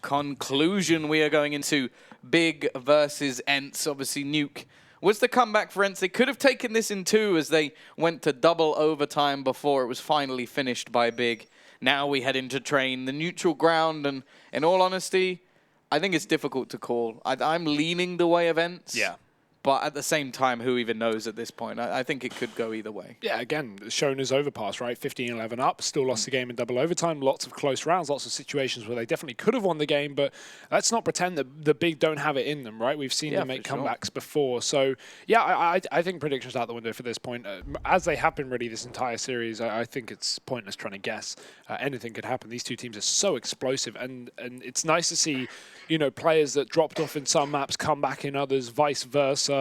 conclusion, we are going into Big versus ENCE. Obviously, Nuke was the comeback for ENCE. They could have taken this in 2 as they went to double overtime before it was finally finished by Big. Now we head into Train, the neutral ground, and in all honesty, I think it's difficult to call. I'm leaning the way of ENCE. Yeah. But at the same time, who even knows at this point? I think it could go either way. Yeah, again, shown as overpass, right? 15-11 up, still lost the game in double overtime. Lots of close rounds, lots of situations where they definitely could have won the game, but let's not pretend that the Big don't have it in them, right? We've seen them make comebacks before. So, yeah, I think predictions out the window for this point. As they have been really this entire series, I think it's pointless trying to guess. Anything could happen. These two teams are so explosive, and it's nice to see, you know, players that dropped off in some maps come back in others, vice versa.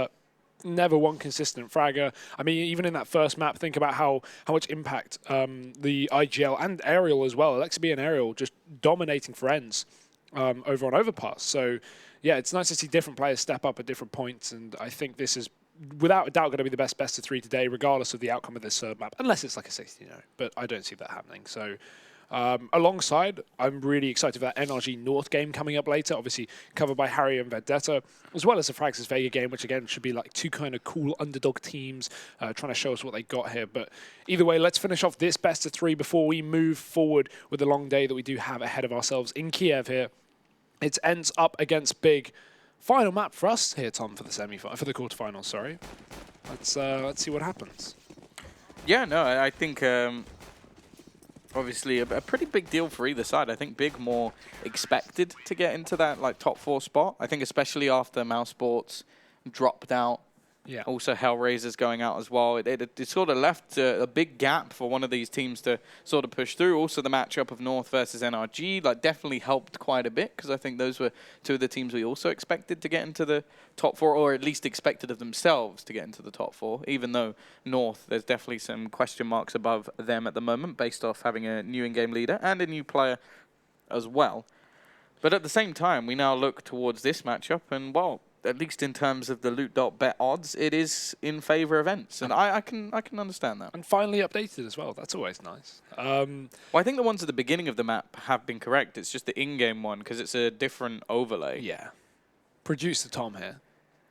Never one consistent fragger. I mean, even in that first map, think about how much impact the IGL and Aerial as well, Alexa and Aerial, just dominating for ENCE over on Overpass. So, yeah, it's nice to see different players step up at different points, and I think this is, without a doubt, going to be the best of 3 today, regardless of the outcome of this third map, unless it's like a 60-0, but I don't see that happening. So, alongside, I'm really excited for that NRG North game coming up later, obviously covered by Harry and Vendetta, as well as the Fraxis Vega game, which again should be like 2 kind of cool underdog teams trying to show us what they got here. But either way, let's finish off this best of 3 before we move forward with the long day that we do have ahead of ourselves in Kiev here. It's ENCE up against Big. Final map for us here, Tom, for the for the quarterfinals. Sorry, let's see what happens. Yeah, no, I think. Obviously, a pretty big deal for either side. I think Big more expected to get into that like top 4 spot. I think especially after Mouse Sports dropped out. Yeah. Also, Hellraiser's going out as well. It sort of left a big gap for one of these teams to sort of push through. Also, the matchup of North versus NRG like definitely helped quite a bit because I think those were 2 of the teams we also expected to get into the top 4, or at least expected of themselves to get into the top 4. Even though North, there's definitely some question marks above them at the moment based off having a new in-game leader and a new player as well. But at the same time, we now look towards this matchup and, well, at least in terms of the loot.bet odds, it is in favor of ENCE, and I can understand that. And finally updated as well. That's always nice. Well, I think the ones at the beginning of the map have been correct. It's just the in-game one because it's a different overlay. Yeah. Producer Tom here.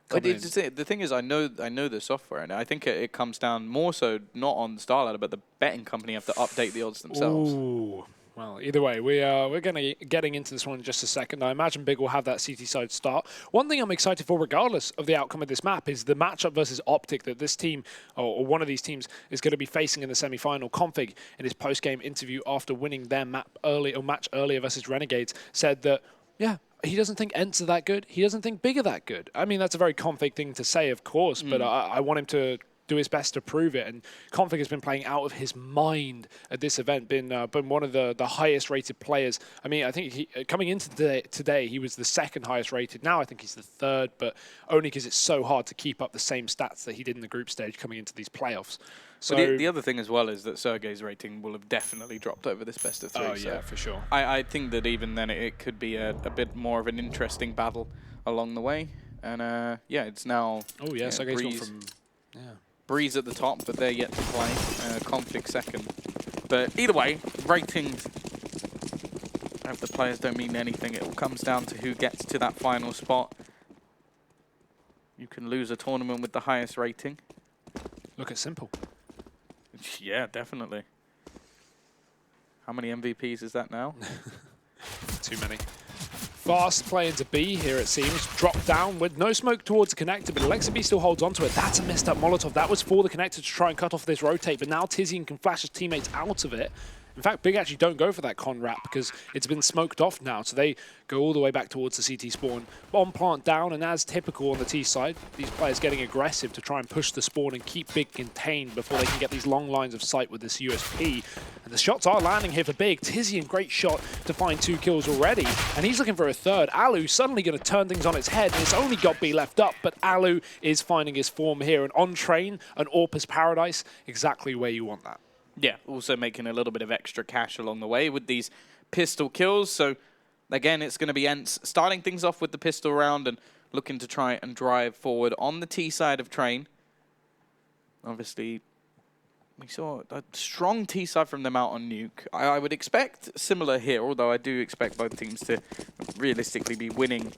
The thing is, I know the software, and I think it comes down more so not on Starladder, but the betting company have to update the odds themselves. Ooh. Well, either way, we're getting into this one in just a second. I imagine Big will have that CT side start. One thing I'm excited for, regardless of the outcome of this map, is the matchup versus Optic that this team, or one of these teams, is going to be facing in the semi-final. Config, in his post-game interview after winning their match earlier versus Renegades, said that, yeah, he doesn't think ENCE are that good. He doesn't think Big are that good. I mean, that's a very Config thing to say, of course, but I want him to do his best to prove it. And Config has been playing out of his mind at this event, been one of the highest rated players. I mean, I think coming into today, he was the 2nd highest rated. Now I think he's the 3rd, but only because it's so hard to keep up the same stats that he did in the group stage coming into these playoffs. So well, the other thing as well is that Sergey's rating will have definitely dropped over this best of 3. Oh, so yeah, for sure. I think that even then it could be a bit more of an interesting battle along the way. And yeah, it's now... Oh, yeah, Sergey's gone from... Yeah. Breeze at the top, but they're yet to play. Config 2nd. But either way, ratings of the players don't mean anything. It all comes down to who gets to that final spot. You can lose a tournament with the highest rating. Look at Simple. Yeah, definitely. How many MVPs is that now? Too many. Fast play into B here, it seems. Dropped down with no smoke towards the connector, but Alexa B still holds onto it. That's a messed up Molotov. That was for the connector to try and cut off this rotate, but now Tizian can flash his teammates out of it. In fact, Big actually don't go for that con wrap because it's been smoked off now, so they go all the way back towards the CT spawn. Bomb plant down, and as typical on the T side, these players getting aggressive to try and push the spawn and keep Big contained before they can get these long lines of sight with this USP. And the shots are landing here for Big. Tizian, great shot to find 2 kills already, and he's looking for a 3rd. Alu suddenly going to turn things on its head, and it's only got B left up, but Alu is finding his form here. And on train, an Orpus Paradise, exactly where you want that. Yeah, also making a little bit of extra cash along the way with these pistol kills. So, again, it's going to be ENCE starting things off with the pistol round and looking to try and drive forward on the T side of Train. Obviously, We saw a strong T side from them out on Nuke. I would expect similar here, although I do expect both teams to realistically be winning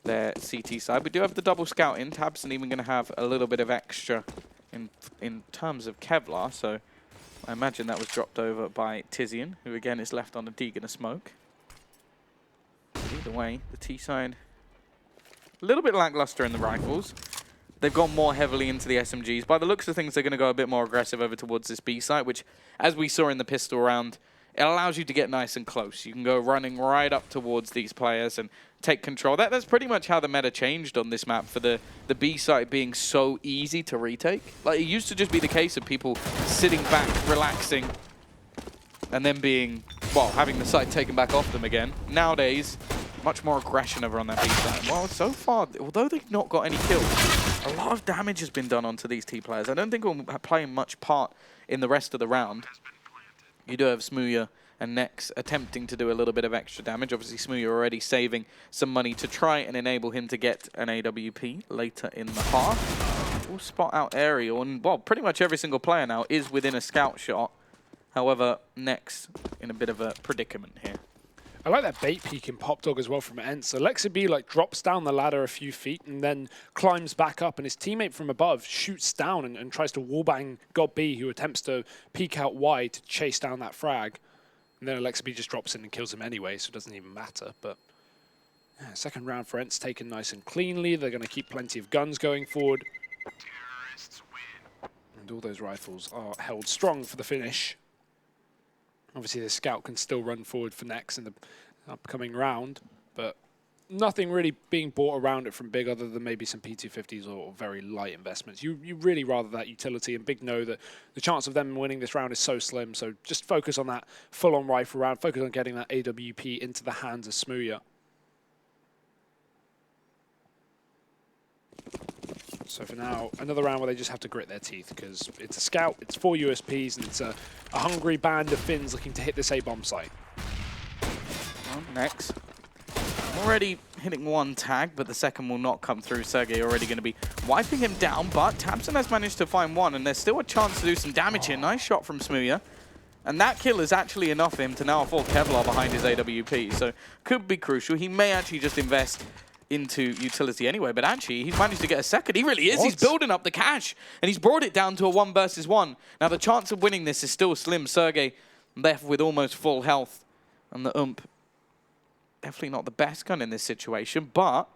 their CT side. We do have the double scout in. Tabs and even going to have a little bit of extra in terms of Kevlar, so I imagine that was dropped over by Tizian, who again is left on a Deeg and a smoke. Either way, the T side a little bit lackluster in the rifles. They've gone more heavily into the SMGs. By the looks of things, they're going to go a bit more aggressive over towards this B site, which, as we saw in the pistol round, it allows you to get nice and close. You can go running right up towards these players and take control. That's pretty much how the meta changed on this map for the B site being so easy to retake. Like, it used to just be the case of people sitting back, relaxing, and then being, well, having the site taken back off them again. Nowadays, much more aggression over on that B site. Well, so far, although they've not got any kills, a lot of damage has been done onto these T players. I don't think we'll play much part in the rest of the round. You do have Smooya and Nex attempting to do a little bit of extra damage. Obviously, Smooya already saving some money to try and enable him to get an AWP later in the half. We'll spot out Aerial, and, well, pretty much every single player now is within a scout shot. However, Nex in a bit of a predicament here. I like that bait peek in Pop Dog as well from ENCE. So Alexa B like drops down the ladder a few feet and then climbs back up, and his teammate from above shoots down and tries to wallbang God B, who attempts to peek out wide to chase down that frag. And then Alexa B just drops in and kills him anyway, so it doesn't even matter. But yeah, second round for ENCE taken nice and cleanly. They're going to keep plenty of guns going forward. And all those rifles are held strong for the finish. Obviously, the scout can still run forward for Nex in the upcoming round, but nothing really being bought around it from Big other than maybe some P250s or very light investments. You really rather that utility, and Big know that the chance of them winning this round is so slim, so just focus on that full-on rifle round, focus on getting that AWP into the hands of Smooya. So for now, another round where they just have to grit their teeth, because it's a scout, it's 4 USPs, and it's a hungry band of Finns looking to hit this A-bomb site. Well, Nex already hitting one tag, but the second will not come through. Sergey already going to be wiping him down, but Tabson has managed to find one, and there's still a chance to do some damage here. Nice shot from Smooya. And that kill is actually enough for him to now afford Kevlar behind his AWP, so could be crucial. He may actually just invest into utility anyway, but actually he's managed to get a second. He really is. What? He's building up the cash, and he's brought it down to a 1 versus 1. Now the chance of winning this is still slim. Sergey left with almost full health, and the definitely not the best gun in this situation, but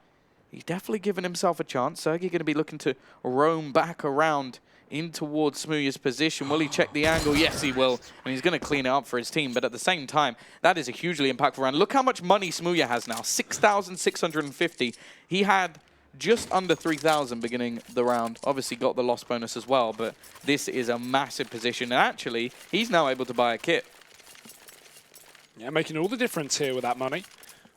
he's definitely given himself a chance. Sergey going to be looking to roam back around in towards Smooya's position. Will he check the angle? Yes, he will. And he's going to clean it up for his team. But at the same time, that is a hugely impactful round. Look how much money Smooya has now. 6,650. He had just under 3,000 beginning the round. Obviously got the loss bonus as well. But this is a massive position. And actually, he's now able to buy a kit. Yeah, making all the difference here with that money.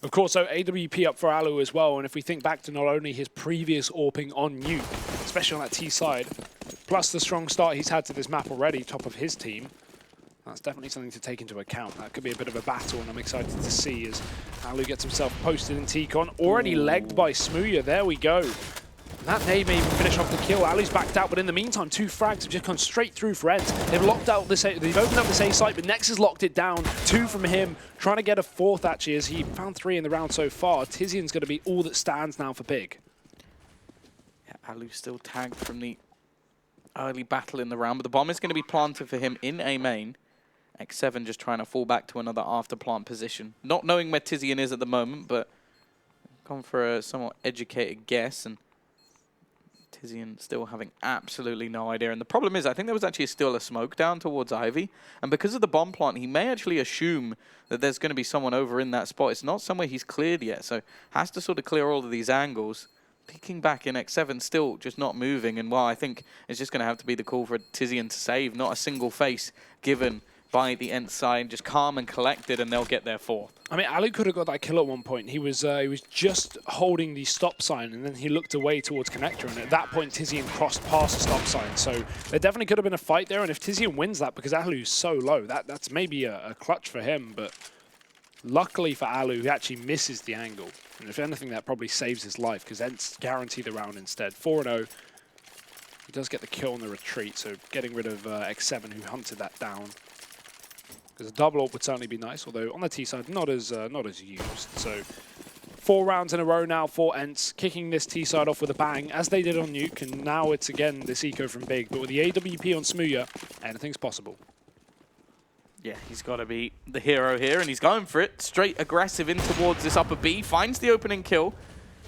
Of course, so AWP up for Alu as well. And if we think back to not only his previous AWPing on Nuke, especially on that T side, plus the strong start he's had to this map already, top of his team, that's definitely something to take into account. That could be a bit of a battle, and I'm excited to see as Alu gets himself posted in T-Con. Already legged by Smooya. There we go. And that may even finish off the kill. Alu's backed out, but in the meantime, 2 frags have just gone straight through for ENCE. They've locked out this. They've opened up this A site, but Nex has locked it down. 2 from him, trying to get a 4th actually, as he found 3 in the round so far. Tizian's going to be all that stands now for Big. Yeah, Alu still tagged from the early battle in the round, but the bomb is going to be planted for him in A main. X7 just trying to fall back to another after plant position. Not knowing where Tizian is at the moment, but gone for a somewhat educated guess, and Tizian still having absolutely no idea. And the problem is, I think there was actually still a smoke down towards Ivy, and because of the bomb plant, he may actually assume that there's going to be someone over in that spot. It's not somewhere he's cleared yet, so has to sort of clear all of these angles. Peeking back in X7, still just not moving, and well, I think it's just going to have to be the call for Tizian to save. Not a single face given by the ENCE side, just calm and collected, and they'll get their 4th. I mean, Alu could have got that kill at one point. He was just holding the stop sign, and then he looked away towards connector, and at that point, Tizian crossed past the stop sign. So there definitely could have been a fight there, and if Tizian wins that, because Alu's so low, that's maybe a clutch for him, but luckily for Alu, he actually misses the angle. And if anything, that probably saves his life, because ENCE guarantee the round instead. 4-0. He does get the kill on the retreat, so getting rid of X7, who hunted that down. Because a double AWP would certainly be nice, although on the T side, not as used. So 4 rounds in a row now for ENCE, kicking this T side off with a bang, as they did on Nuke, and now it's again this eco from Big. But with the AWP on Smooya, anything's possible. Yeah, he's got to be the hero here, and he's going for it. Straight aggressive in towards this upper B, finds the opening kill,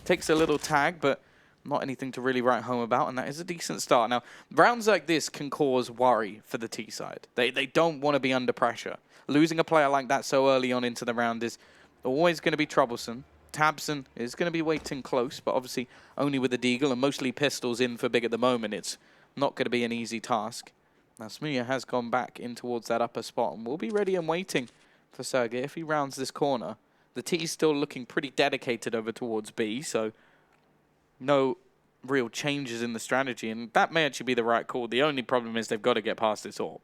takes a little tag, but not anything to really write home about, and that is a decent start. Now, rounds like this can cause worry for the T side. They don't want to be under pressure. Losing a player like that so early on into the round is always going to be troublesome. tabseN is going to be waiting close, but obviously only with the Deagle and mostly pistols in for Big at the moment. It's not going to be an easy task. Now, Smooya has gone back in towards that upper spot, and we'll be ready and waiting for Sergey. If he rounds this corner, the T's still looking pretty dedicated over towards B, so no real changes in the strategy, and that may actually be the right call. The only problem is they've got to get past this AWP.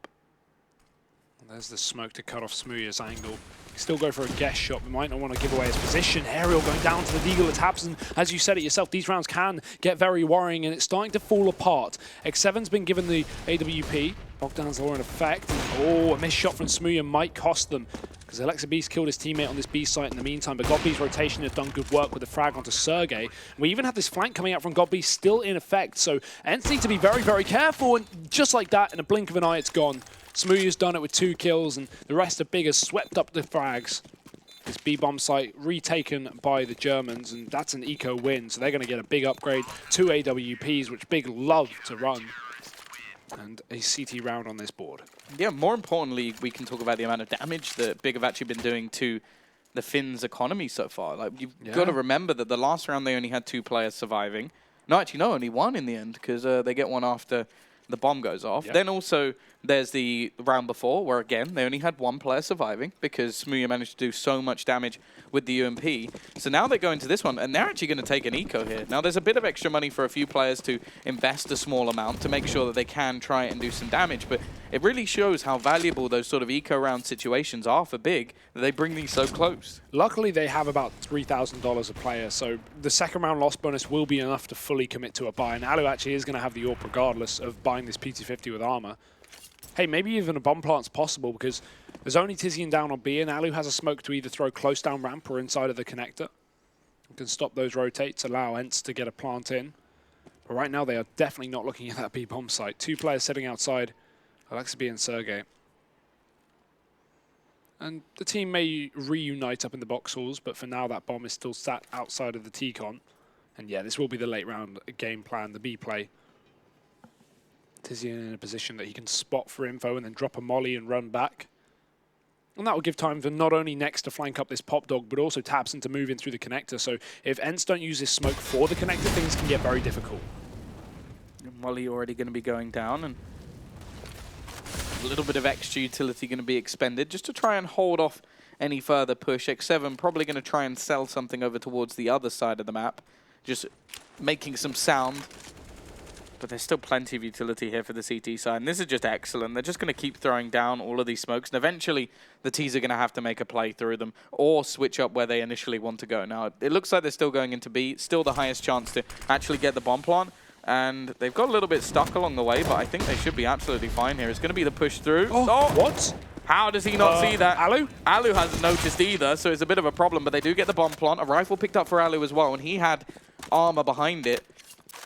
There's the smoke to cut off Smooya's angle. Still go for a guess shot, but might not want to give away his position. Aerial going down to the Deagle. It's tabseN. As you said it yourself, these rounds can get very worrying, and it's starting to fall apart. X7's been given the AWP. Knockdown's law in effect. Oh, a missed shot from Smooya might cost them, because Alexa Beast killed his teammate on this B site in the meantime, but GodB's rotation has done good work with the frag onto Sergey. We even have this flank coming out from GodB still in effect, so ENCE need to be very, very careful, and just like that, in a blink of an eye, it's gone. Smooya's done it with 2 kills, and the rest of Big has swept up the frags. This B-bomb site retaken by the Germans, and that's an eco win, so they're going to get a big upgrade. 2 AWPs, which Big love to run, and a CT round on this board. Yeah, more importantly, we can talk about the amount of damage that Big have actually been doing to the Finns' economy so far. Like, you've got to remember that the last round they only had 2 players surviving. No, actually, no, only 1 in the end, because they get one after the bomb goes off. Yep. Then also there's the round before where, again, they only had 1 player surviving because Smooya managed to do so much damage with the UMP. So now they go into this one, and they're actually going to take an eco here. Now, there's a bit of extra money for a few players to invest a small amount to make sure that they can try and do some damage, but it really shows how valuable those sort of eco round situations are for Big, that they bring these so close. Luckily, they have about $3,000 a player, so the second round loss bonus will be enough to fully commit to a buy, and Alu actually is going to have the AWP regardless of buying this PT-50 with armor. Hey, maybe even a bomb plant's possible, because there's only Tizian down on B, and Alu has a smoke to either throw close down ramp or inside of the connector. You can stop those rotates, allow ENCE to get a plant in. But right now, they are definitely not looking at that B bomb site. 2 players sitting outside, Alexa B and Sergey. And the team may reunite up in the box halls, but for now, that bomb is still sat outside of the T-con. And yeah, this will be the late round game plan, the B play. Tizian in a position that he can spot for info and then drop a molly and run back. And that will give time for not only Next to flank up this pop dog, but also tabseN to move in through the connector. So if ENCE don't use this smoke for the connector, things can get very difficult. Molly already going to be going down, and a little bit of extra utility going to be expended just to try and hold off any further push. X7 probably going to try and sell something over towards the other side of the map, just making some sound. But there's still plenty of utility here for the CT side, and this is just excellent. They're just going to keep throwing down all of these smokes, and eventually the T's are going to have to make a play through them or switch up where they initially want to go. Now, it looks like they're still going into B, still the highest chance to actually get the bomb plant, and they've got a little bit stuck along the way, but I think they should be absolutely fine here. It's going to be the push through. Oh, what? How does he not see that? Alu? Alu hasn't noticed either, so it's a bit of a problem, but they do get the bomb plant. A rifle picked up for Alu as well, and he had armor behind it.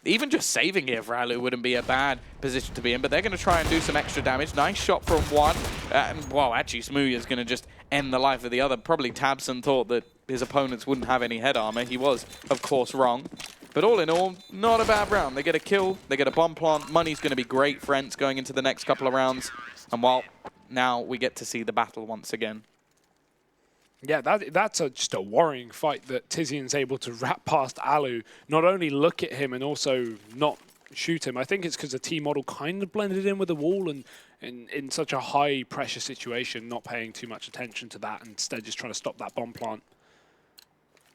Even just saving here for Alu wouldn't be a bad position to be in, but they're going to try and do some extra damage. Nice shot from one. Well, actually, Smooya is going to just end the life of the other. Probably tabseN thought that his opponents wouldn't have any head armor. He was, of course, wrong. But all in all, not a bad round. They get a kill, they get a bomb plant. Money's going to be great for ENCE going into the next couple of rounds. And well, now we get to see the battle once again. Yeah, that's just a worrying fight that Tizian's able to wrap past Alu, not only look at him and also not shoot him. I think it's because the T model kind of blended in with the wall and in such a high pressure situation, not paying too much attention to that, and instead just trying to stop that bomb plant.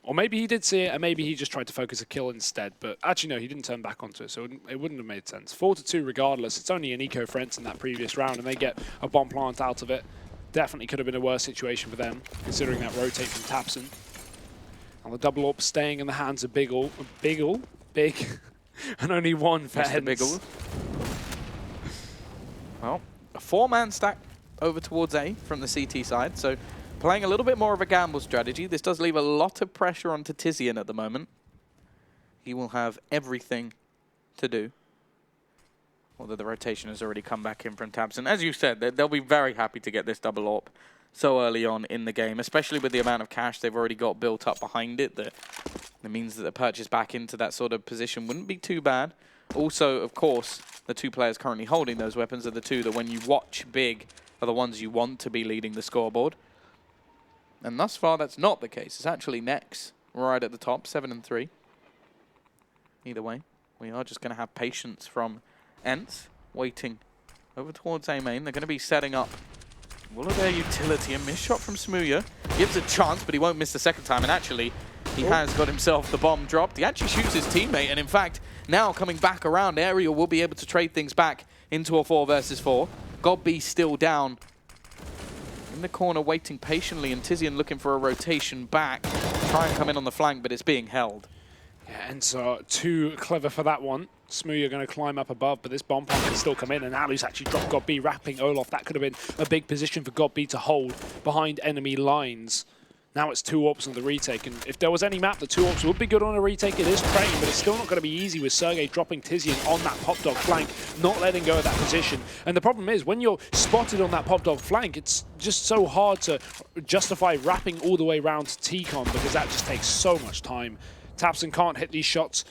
Or maybe he did see it, and maybe he just tried to focus a kill instead. But actually, no, he didn't turn back onto it, so it wouldn't have made sense. 4-2 regardless. It's only an eco for ENCE in that previous round, and they get a bomb plant out of it. Definitely could have been a worse situation for them, considering that rotate from tabseN. And the double AWP staying in the hands of Big, and only 1 for ENCE. Well, a 4-man stack over towards A from the CT side, so playing a little bit more of a gamble strategy. This does leave a lot of pressure onto Tizian at the moment. He will have everything to do. Although the rotation has already come back in from tabseN. As you said, they'll be very happy to get this double AWP so early on in the game, especially with the amount of cash they've already got built up behind it. That means that the purchase back into that sort of position wouldn't be too bad. Also, of course, the two players currently holding those weapons are the two that when you watch big are the ones you want to be leading the scoreboard. And thus far, that's not the case. It's actually Nex right at the top, 7 and 3. Either way, we are just going to have patience from ENCE waiting over towards A main. They're going to be setting up all of their utility. A miss shot from Smooya. Gives a chance, but he won't miss the second time. And actually, he has got himself the bomb dropped. He actually shoots his teammate. And in fact, now coming back around, Aerial will be able to trade things back into a 4 versus 4. GodB still down in the corner, waiting patiently. And Tizian looking for a rotation back. Try and come in on the flank, but it's being held. Yeah, ENCE are too clever for that one. Smooya going to climb up above, but this bomb pump can still come in, and Alu's actually dropped GodB, wrapping Olof. That could have been a big position for GodB to hold behind enemy lines. Now it's 2 AWPs on the retake, and if there was any map that 2 AWPs would be good on a retake, it is Crane, but it's still not going to be easy with Sergej dropping Tizian on that pop dog flank, not letting go of that position. And the problem is, when you're spotted on that pop dog flank, it's just so hard to justify wrapping all the way around to T-Con, because that just takes so much time. tabseN can't hit these shots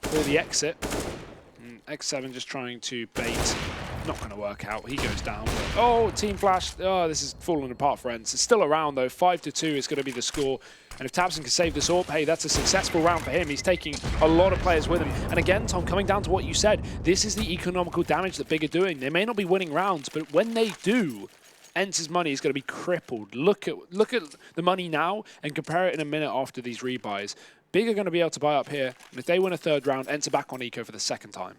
for the exit. And X7 just trying to bait. Not going to work out. He goes down. But, oh, team flash. Oh, this is falling apart for ENCE. It's still around, though. 5-2 is going to be the score. And if tabseN can save this AWP, hey, that's a successful round for him. He's taking a lot of players with him. And again, Tom, coming down to what you said, this is the economical damage that BIG are doing. They may not be winning rounds, but when they do, ENCE's money is going to be crippled. Look at the money now and compare it in a minute after these rebuys. BIG are going to be able to buy up here, and if they win a 3rd round, ENCE are back on eco for the 2nd time.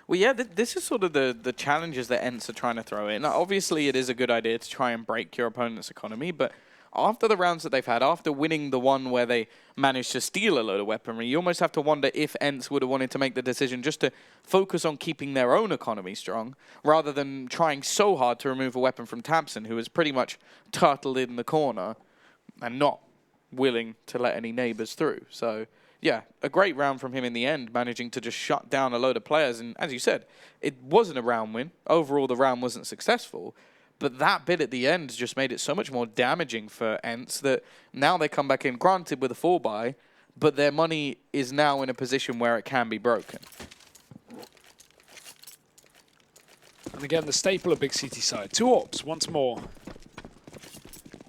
Well, yeah, this is sort of the challenges that ENCE are trying to throw in. Now, obviously, it is a good idea to try and break your opponent's economy, but after the rounds that they've had, after winning the one where they managed to steal a load of weaponry, you almost have to wonder if ENCE would have wanted to make the decision just to focus on keeping their own economy strong, rather than trying so hard to remove a weapon from tabseN, who is pretty much turtled in the corner and not willing to let any neighbors through. So yeah, a great round from him in the end, managing to just shut down a load of players. And as you said, it wasn't a round win. Overall, the round wasn't successful. But that bit at the end just made it so much more damaging for ENCE that now they come back in, granted with a 4-buy, but their money is now in a position where it can be broken. And again, the staple of Big City side. 2 AWPs once more.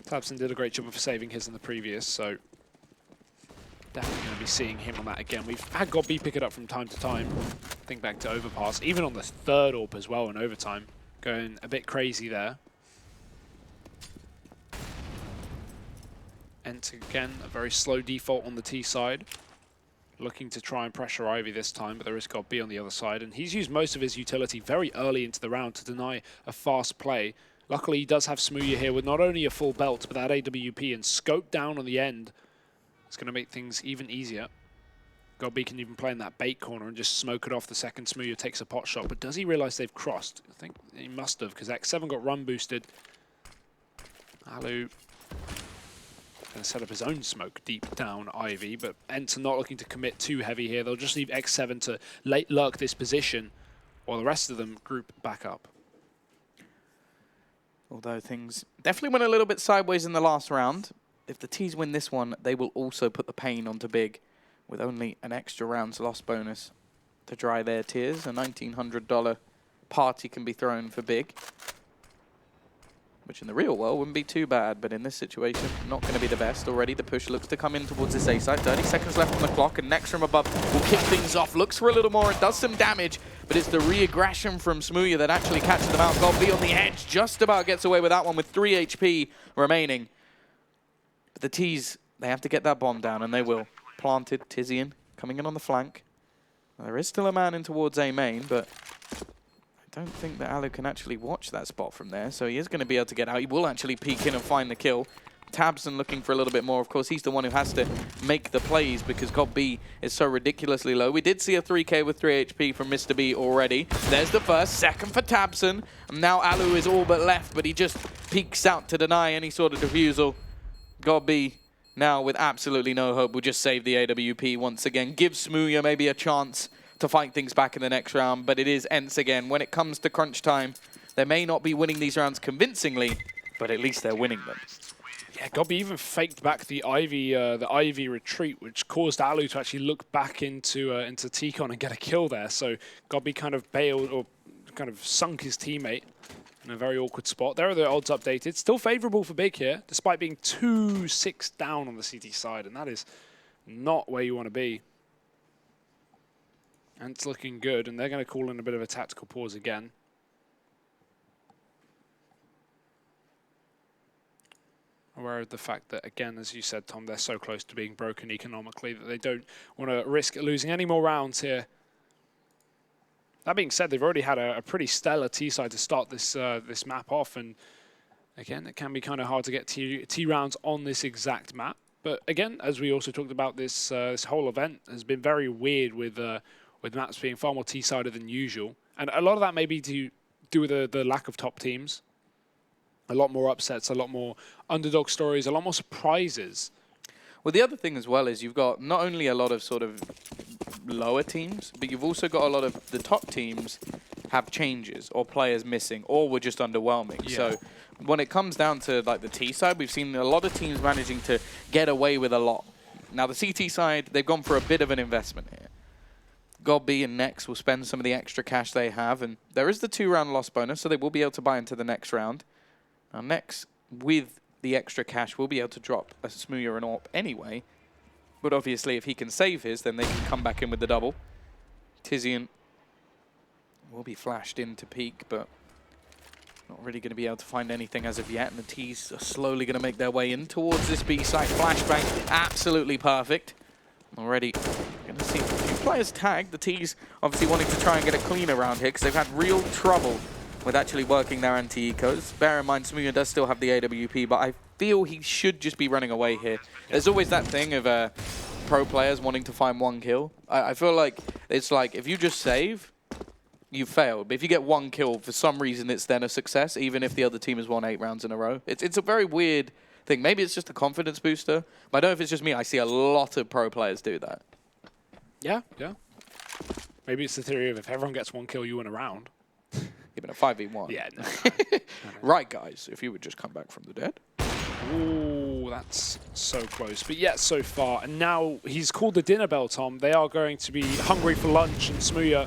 tabseN did a great job of saving his in the previous, so definitely going to be seeing him on that again. We've had GodB pick it up from time to time. Think back to Overpass, even on the 3rd AWP as well in overtime. Going a bit crazy there. ENCE again, a very slow default on the T side. Looking to try and pressure Ivy this time, but there is GodB on the other side. And he's used most of his utility very early into the round to deny a fast play. Luckily, he does have Smooya here with not only a full belt, but that AWP and scope down on the end. It's going to make things even easier. GodB can even play in that bait corner and just smoke it off the second Smooya takes a pot shot. But does he realize they've crossed? I think he must have, because X7 got run boosted. Alu going to set up his own smoke deep down Ivy, but ENCE are not looking to commit too heavy here. They'll just leave X7 to late lurk this position, while the rest of them group back up. Although things definitely went a little bit sideways in the last round. If the T's win this one, they will also put the pain onto BIG, with only an extra round's loss bonus to dry their tears. A $1,900 party can be thrown for BIG, which in the real world wouldn't be too bad, but in this situation, not going to be the best. Already the push looks to come in towards this A side. 30 seconds left on the clock, and Nex from above will kick things off. Looks for a little more, it does some damage, but it's the re-aggression from Smooya that actually catches them out. GodB on the edge, just about gets away with that one with 3 HP remaining. But the T's, they have to get that bomb down, and they will. Planted, Tizian coming in on the flank. Well, there is still a man in towards A main, but I don't think that Alu can actually watch that spot from there, so he is going to be able to get out. He will actually peek in and find the kill. Tabson looking for a little bit more. Of course, he's the one who has to make the plays because God B is so ridiculously low. We did see a 3K with 3 HP from Mr. B already. There's the first, second for Tabson. And now Alu is all but left, but he just peeks out to deny any sort of defusal. God B now with absolutely no hope will just save the AWP once again. Give Smooya maybe a chance to fight things back in the next round, but it is ENCE again. When it comes to crunch time, they may not be winning these rounds convincingly, but at least they're winning them. Yeah, Gobby even faked back the Ivy retreat, which caused Alu to actually look back into T-Con and get a kill there. So Gobby kind of bailed or kind of sunk his teammate in a very awkward spot. There are the odds updated. Still favorable for Big here, despite being 2-6 down on the CT side, and that is not where you want to be. And it's looking good, and they're going to call in a bit of a tactical pause again. Aware of the fact that, again, as you said, Tom, they're so close to being broken economically that they don't want to risk losing any more rounds here. That being said, they've already had a pretty stellar T-side to start this this map off, and again, it can be kind of hard to get T rounds on this exact map. But again, as we also talked about, this this whole event has been very weird with maps being far more T-sided than usual, and a lot of that may be to do with the lack of top teams. A lot more upsets, a lot more underdog stories, a lot more surprises. Well, the other thing as well is you've got not only a lot of sort of lower teams, but you've also got a lot of the top teams have changes or players missing or were just underwhelming. Yeah. So when it comes down to like the T side, we've seen a lot of teams managing to get away with a lot. Now the CT side, they've gone for a bit of an investment here. God B and Nex will spend some of the extra cash they have, and there is the 2-round loss bonus, so they will be able to buy into the next round. Now Nex, with the extra cash, will be able to drop a Smooya and AWP anyway. But obviously, if he can save his, then they can come back in with the double. Tizian will be flashed into peak, but not really going to be able to find anything as of yet. And the T's are slowly going to make their way in towards this B site. Flashbang, absolutely perfect. Already going to see a few players tagged. The T's obviously wanting to try and get a clean around here because they've had real trouble with actually working their anti-ecos. Bear in mind, Smooya does still have the AWP, but I feel he should just be running away here. There's always that thing of pro players wanting to find one kill. I feel like it's like if you just save, you failed. But if you get one kill, for some reason, it's then a success, even if the other team has won 8 rounds in a row. It's a very weird thing. Maybe it's just a confidence booster, but I don't know if it's just me. I see a lot of pro players do that. Yeah. Maybe it's the theory of if everyone gets one kill, you win a round. Even a 5v1. Yeah, no. Right, guys, if you would just come back from the dead. Ooh, that's so close. But yet, so far. And now he's called the dinner bell, Tom. They are going to be hungry for lunch, and Smooya,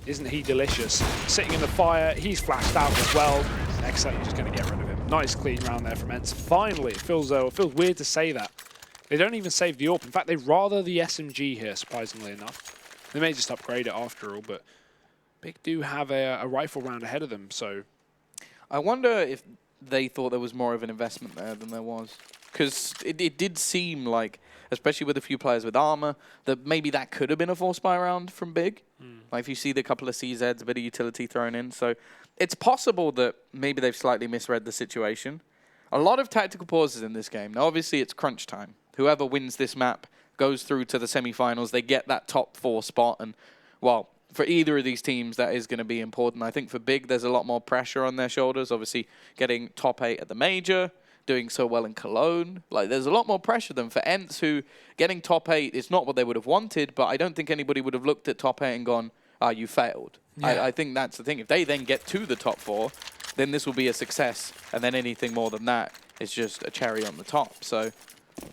isn't he delicious? Sitting in the fire, he's flashed out as well. Excellent, just going to get rid of him. Nice clean round there from ENCE. Finally, it feels weird to say that. They don't even save the AWP. In fact, they rather the SMG here, surprisingly enough. They may just upgrade it after all, but Big do have a rifle round ahead of them, so I wonder if they thought there was more of an investment there than there was. Because it did seem like, especially with a few players with armor, that maybe that could have been a 4-spy round from Big. Like if you see the couple of CZs, a bit of utility thrown in. So it's possible that maybe they've slightly misread the situation. A lot of tactical pauses in this game. Now obviously it's crunch time. Whoever wins this map goes through to the semi-finals. They get that top 4 spot, and well, for either of these teams, that is going to be important. I think for Big, there's a lot more pressure on their shoulders. Obviously, getting top 8 at the major, doing so well in Cologne. Like, there's a lot more pressure than for ENCE, who getting top 8 is not what they would have wanted, but I don't think anybody would have looked at top 8 and gone, you failed. Yeah. I think that's the thing. If they then get to the top 4, then this will be a success, and then anything more than that is just a cherry on the top. So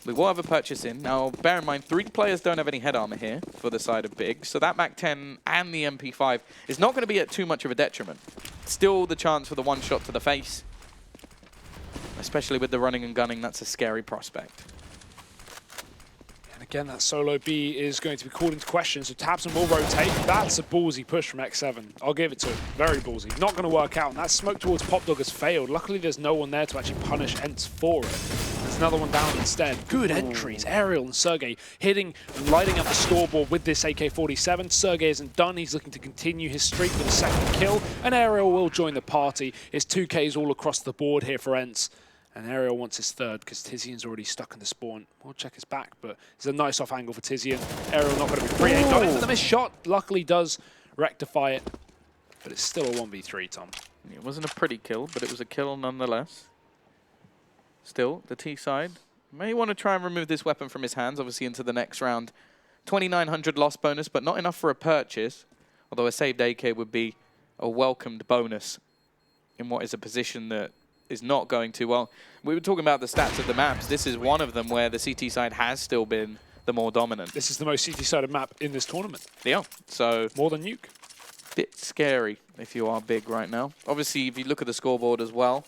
we will have a purchase in. Now, bear in mind, 3 players don't have any head armor here for the side of Big, so that MAC-10 and the MP5 is not going to be at too much of a detriment. Still the chance for the one shot to the face. Especially with the running and gunning, that's a scary prospect. And again, that solo B is going to be called into question, so Tabson will rotate. That's a ballsy push from X7. I'll give it to him. Very ballsy. Not going to work out, and that smoke towards Popdog has failed. Luckily, there's no one there to actually punish ENCE for it. There's another one down instead. Good entries. Aerial and Sergey hitting and lighting up the scoreboard with this AK-47. Sergey isn't done. He's looking to continue his streak with a second kill, and Aerial will join the party. It's 2Ks all across the board here for ENCE. And Aerial wants his third because Tizian's already stuck in the spawn. We'll check his back, but it's a nice off angle for Tizian. Aerial not going to be free. Got it for the missed shot. Luckily does rectify it, but it's still a 1v3, Tom. It wasn't a pretty kill, but it was a kill nonetheless. Still, the T side may want to try and remove this weapon from his hands, obviously into the next round. 2,900 loss bonus, but not enough for a purchase, although a saved AK would be a welcomed bonus in what is a position that is not going too well. We were talking about the stats of the maps. This is one of them where the CT side has still been the more dominant. This is the most CT-sided map in this tournament. Yeah, so... more than Nuke. Bit scary if you are big right now. Obviously, if you look at the scoreboard as well,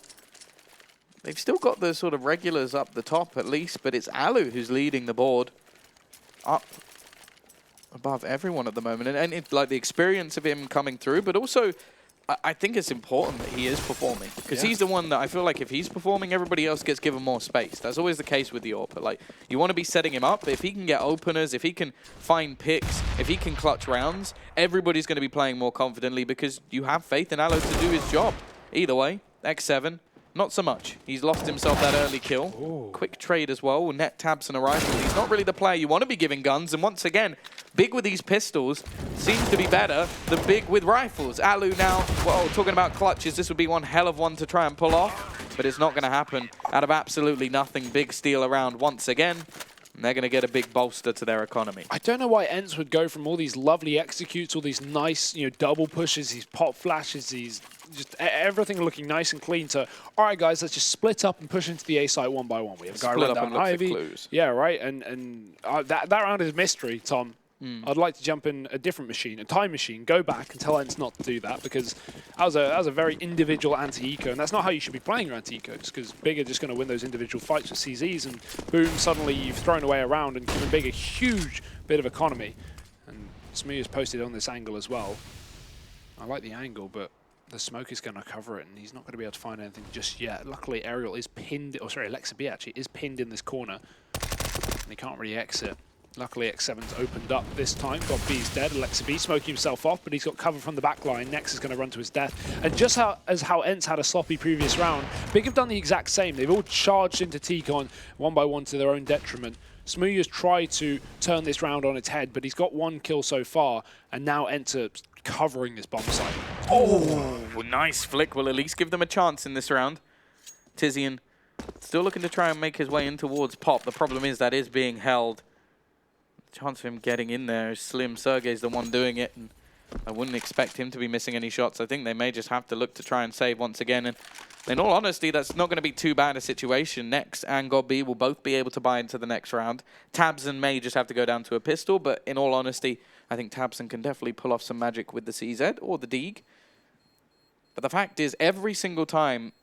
they've still got the sort of regulars up the top at least, but it's Alu who's leading the board up above everyone at the moment. And it, like the experience of him coming through, but also I think it's important that he is performing because he's the one that I feel like if he's performing, everybody else gets given more space. That's always the case with the AWP. Like, you want to be setting him up. If he can get openers, if he can find picks, if he can clutch rounds, everybody's going to be playing more confidently because you have faith in Aloe to do his job. Either way, X7, not so much. He's lost himself that early kill. Ooh. Quick trade as well. Net tabs and a rifle. He's not really the player you want to be giving guns. And once again, Big with these pistols seems to be better than Big with rifles. Alu now, well, talking about clutches, this would be one hell of one to try and pull off. But it's not going to happen. Out of absolutely nothing, Big steal around once again. And they're going to get a big bolster to their economy. I don't know why ENCE would go from all these lovely executes, all these nice, double pushes, these pop flashes, these just everything looking nice and clean to, all right, guys, let's just split up and push into the A site one by one. We have a guy run down Ivy. Yeah, right. And that round is mystery, Tom. I'd like to jump in a different machine, a time machine, go back and tell ENCE not to do that because that was a very individual anti-eco, and that's not how you should be playing your anti-ecos because Big are just going to win those individual fights with CZs, and boom, suddenly you've thrown away a round and given Big a huge bit of economy. And Smooya's posted on this angle as well. I like the angle, but the smoke is going to cover it, and he's not going to be able to find anything just yet. Luckily, Aerial is pinned, or sorry, Alexa B actually is pinned in this corner, and he can't really exit. Luckily, X7's opened up this time. Got B's dead. Alexa B smoking himself off, but he's got cover from the back line. Next is going to run to his death. And just how ENCE had a sloppy previous round, Big have done the exact same. They've all charged into T-Con one by one to their own detriment. Smooya's tried to turn this round on its head, but he's got one kill so far, and now ENCE covering this bomb site. Oh, nice flick. Will at least give them a chance in this round. Tizian still looking to try and make his way in towards Pop. The problem is that is being held. Chance of him getting in there is slim. Sergey's the one doing it, and I wouldn't expect him to be missing any shots. I think they may just have to look to try and save once again. And in all honesty, that's not going to be too bad a situation. Nex and Godby will both be able to buy into the next round. Tabson may just have to go down to a pistol, but in all honesty, I think Tabson can definitely pull off some magic with the CZ or the Deeg. But the fact is, every single time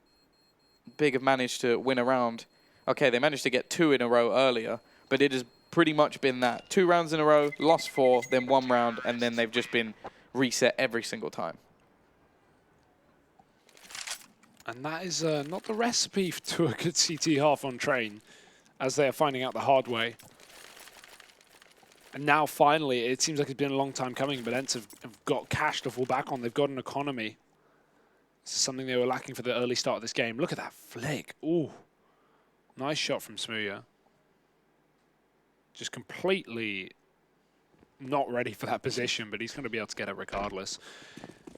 Big have managed to win a round, okay, they managed to get 2 in a row earlier, but it has pretty much been that 2 rounds in a row, lost 4, then 1 round, and then they've just been reset every single time. And that is not the recipe to a good CT half on train, as they are finding out the hard way. And now finally, it seems like it's been a long time coming, but ENCE have got cash to fall back on. They've got an economy. This is something they were lacking for the early start of this game. Look at that flick. Ooh, nice shot from Smooya. Just completely not ready for that position, but he's going to be able to get it regardless.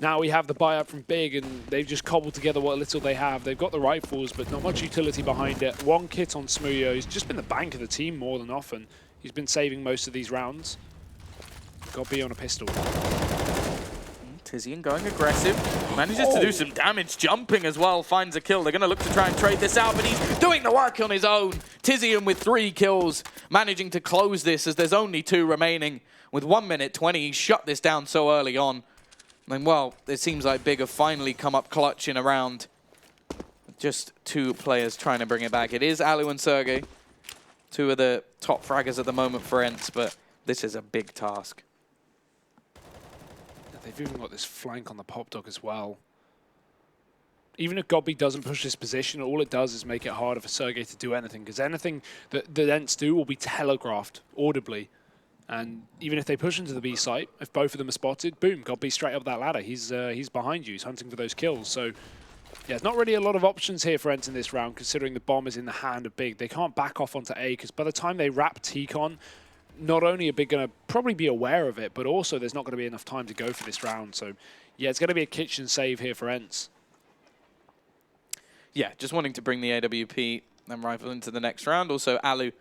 Now we have the buy-up from Big, and they've just cobbled together what little they have. They've got the rifles, but not much utility behind it. 1 kit on Smooya. He's just been the bank of the team more than often. He's been saving most of these rounds. Got B on a pistol. Tizian going aggressive. Manages to do some damage, jumping as well. Finds a kill. They're going to look to try and trade this out, but he's doing the work on his own. Tizian with 3 kills, managing to close this as there's only 2 remaining. With 1 minute 20, he shut this down so early on. And well, it seems like Big have finally come up clutch in a round. Just 2 players trying to bring it back. It is Alu and Sergey, 2 of the top fraggers at the moment for ENCE, but this is a big task. They've even got this flank on the pop dog as well. Even if Godby doesn't push this position, all it does is make it harder for Sergey to do anything, because anything that ENCE do will be telegraphed audibly. And even if they push into the B site, if both of them are spotted, boom, Godby straight up that ladder. He's behind you. He's hunting for those kills. So Yeah, there's not really a lot of options here for ENCE in this round, considering the bomb is in the hand of BIG. They can't back off onto A, because by the time they wrap T-Con, not only are BIG going to probably be aware of it, but also there's not going to be enough time to go for this round. So, yeah, it's going to be a kitchen save here for ENCE. Yeah, just wanting to bring the AWP and rifle into the next round. Also, Alu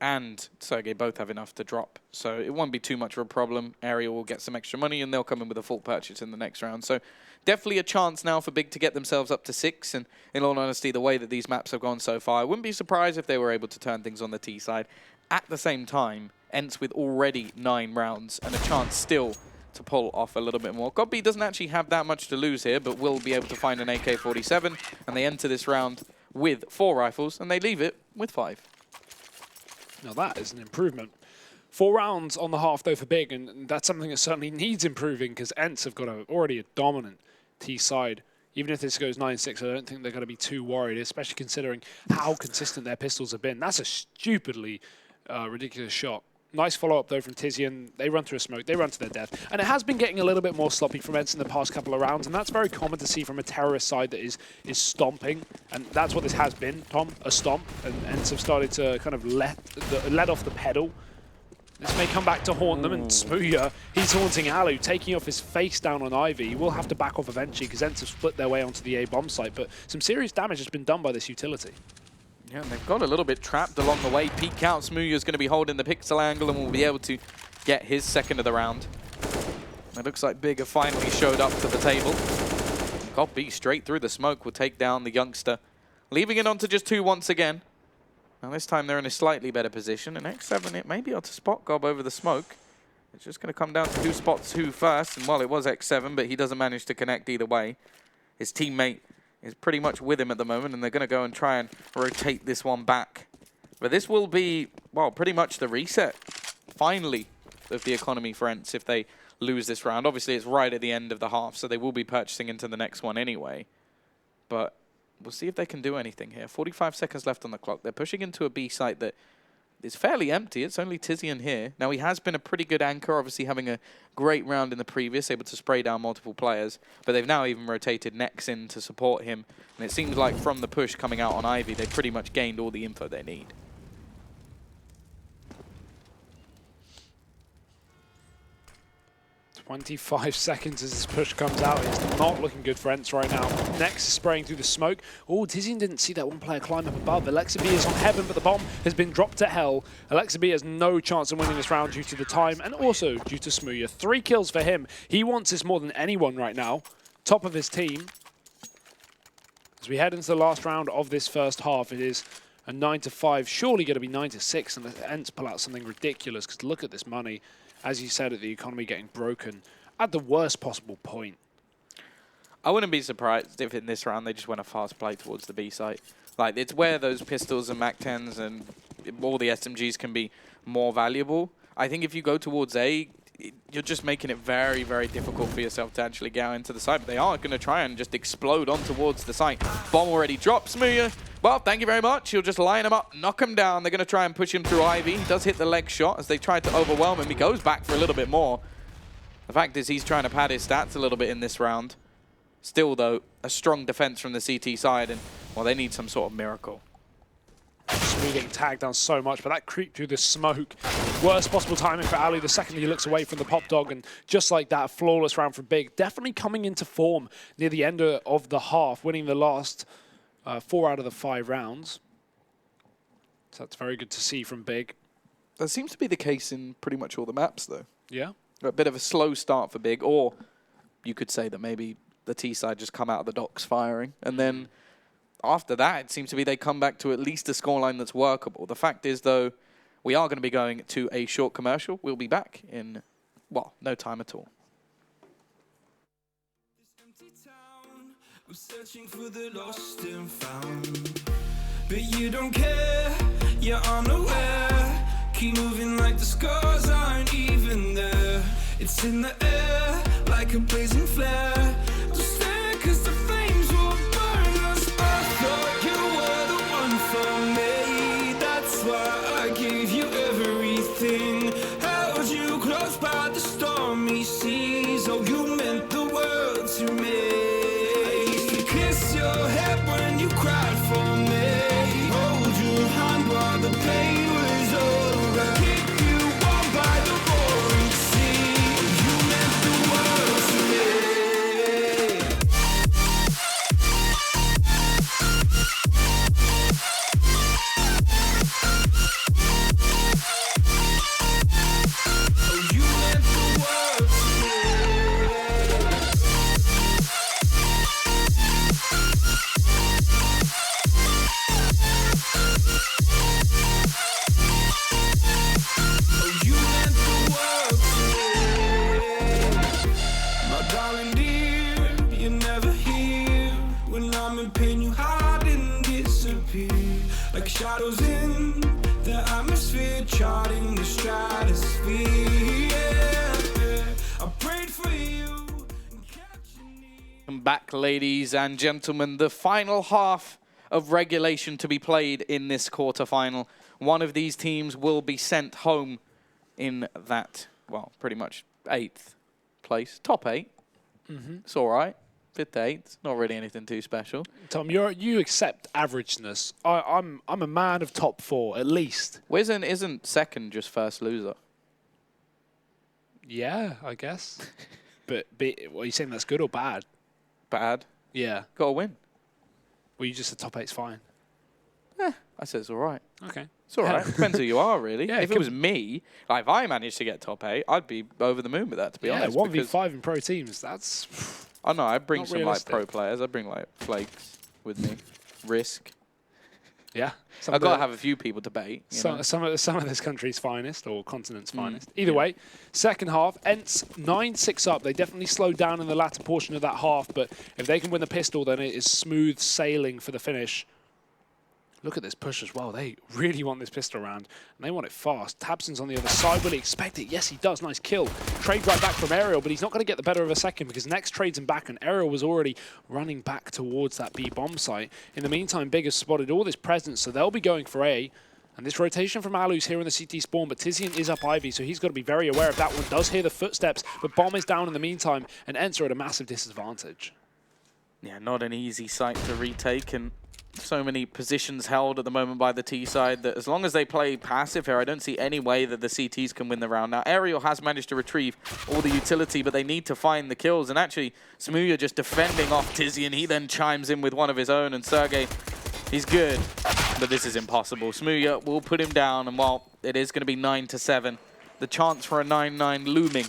and Sergey both have enough to drop, so it won't be too much of a problem. Area will get some extra money, and they'll come in with a full purchase in the next round. So definitely a chance now for BIG to get themselves up to 6, and in all honesty, the way that these maps have gone so far, I wouldn't be surprised if they were able to turn things on the T side. At the same time, ENCE with already 9 rounds and a chance still to pull off a little bit more. Godby doesn't actually have that much to lose here, but will be able to find an AK-47, and they enter this round with 4 rifles, and they leave it with 5. Now that is an improvement. 4 rounds on the half, though, for BIG, and that's something that certainly needs improving, because ENCE have got already a dominant T side. Even if this goes 9-6, I don't think they're going to be too worried, especially considering how consistent their pistols have been. That's a stupidly ridiculous shot. Nice follow-up, though, from Tizian. They run through a smoke. They run to their death. And it has been getting a little bit more sloppy from ENCE in the past couple of rounds, and that's very common to see from a terrorist side that is stomping. And that's what this has been, Tom, a stomp. And ENCE have started to kind of let off the pedal. This may come back to haunt them, and Smooya, he's haunting Alu, taking off his face down on Ivy. He will have to back off eventually, because ENCE have split their way onto the A bomb site, but some serious damage has been done by this utility. Yeah, and they've got a little bit trapped along the way. Peek out, Smooya's going to be holding the pixel angle and will be able to get his second of the round. It looks like BIG have finally showed up to the table. Godby straight through the smoke will take down the youngster, leaving it on to just 2 once again. Now this time they're in a slightly better position, and X7 it may be able to spot Gob over the smoke. It's just going to come down to who spots who first, and well, it was X7, but he doesn't manage to connect either way. His teammate is pretty much with him at the moment, and they're going to go and try and rotate this one back. But this will be, well, pretty much the reset, finally, of the economy for ENCE if they lose this round. Obviously, it's right at the end of the half, so they will be purchasing into the next one anyway. But we'll see if they can do anything here. 45 seconds left on the clock. They're pushing into a B site that is fairly empty. It's only Tizian here. Now, he has been a pretty good anchor, obviously having a great round in the previous, able to spray down multiple players. But they've now even rotated Nex in to support him. And it seems like from the push coming out on Ivy, they pretty much gained all the info they need. 25 seconds as this push comes out. It's not looking good for ENCE right now. Nex is spraying through the smoke. Oh, Tizian didn't see that one player climb up above. Alexib is on heaven, but the bomb has been dropped to hell. Alexib has no chance of winning this round due to the time and also due to Smooya. 3 kills for him. He wants this more than anyone right now. Top of his team. As we head into the last round of this first half, it is a 9-5, surely going to be 9-6, and ENCE pull out something ridiculous, because look at this money. As you said, at the economy getting broken at the worst possible point. I wouldn't be surprised if in this round they just went a fast play towards the B site. Like, it's where those pistols and MAC-10s and all the SMGs can be more valuable. I think if you go towards A, you're just making it very, very difficult for yourself to actually get into the site. But they are going to try and just explode on towards the site. Bomb already dropped, Smooya. Well, thank you very much. He'll just line him up, knock him down. They're going to try and push him through Ivy. He does hit the leg shot as they try to overwhelm him. He goes back for a little bit more. The fact is he's trying to pad his stats a little bit in this round. Still, though, a strong defense from the CT side. And, well, they need some sort of miracle. Smooya getting tagged down so much, but that creep through the smoke. Worst possible timing for Ali. The second he looks away from the pop dog, and just like that, a flawless round from BIG. Definitely coming into form near the end of the half, winning the last 4 out of the 5 rounds. So that's very good to see from BIG. That seems to be the case in pretty much all the maps, though. Yeah. A bit of a slow start for BIG, or you could say that maybe the T side just come out of the docks firing, and then after that, it seems to be they come back to at least a scoreline that's workable. The fact is, though, we are going to be going to a short commercial. We'll be back in, well, no time at all. I'm searching for the lost and found, but you don't care, you're unaware. Keep moving like the scars aren't even there. It's in the air like a blazing flare. Don't stare, 'cause the flames will burn us. I thought you were the one for me. That's why I gave you everything. Held you close by the stormy seas. Oh, you meant the world to me. I used to kiss like shadows in the atmosphere, charting the stratosphere. Yeah. I prayed for you. Welcome back, ladies and gentlemen. The final half of regulation to be played in this quarterfinal. One of these teams will be sent home in that, well, pretty much 8th place. Top 8. It's all right. 5th to 8th. Not really anything too special. Tom, you accept averageness. I'm a man of top 4 at least. Well, isn't second just first loser? Yeah, I guess. but what are you saying? That's good or bad? Bad. Yeah. Got to win. Well, you just said top 8's fine. I said it's all right. Okay. It's all right. Depends who you are, really. Yeah, if it was me, like if I managed to get top 8, I'd be over the moon with that, to be honest. Yeah, 1v5 in pro teams. That's. I know. I bring some realistic. like pro players. I bring like Flakes with me. Risk. Yeah. I've got to have a few people to bait. Some of this country's finest or continent's finest. Either way, second half, ENCE 9-6 up. They definitely slowed down in the latter portion of that half, but if they can win the pistol, then it is smooth sailing for the finish. Look at this push as well. They really want this pistol round, and they want it fast. Tabson's on the other side. Will he expect it? Yes, he does. Nice kill. Trade right back from Aerial, but he's not going to get the better of a second because next trades him back, and Aerial was already running back towards that B bomb site. In the meantime, Big has spotted all this presence, so they'll be going for A. And this rotation from Alu's here in the CT spawn, but Tizian is up Ivy, so he's got to be very aware of that one. Does hear the footsteps, but Bomb is down in the meantime, and ENCE are at a massive disadvantage. Yeah, not an easy site to retake, and so many positions held at the moment by the T side that as long as they play passive here, I don't see any way that the CTs can win the round. Now, Aerial has managed to retrieve all the utility, but they need to find the kills. And actually, Smooya just defending off Tizian. He then chimes in with one of his own, and Sergey, he's good, but this is impossible. Smooya will put him down, and while it is going to be 9-7, the chance for a 9-9 looming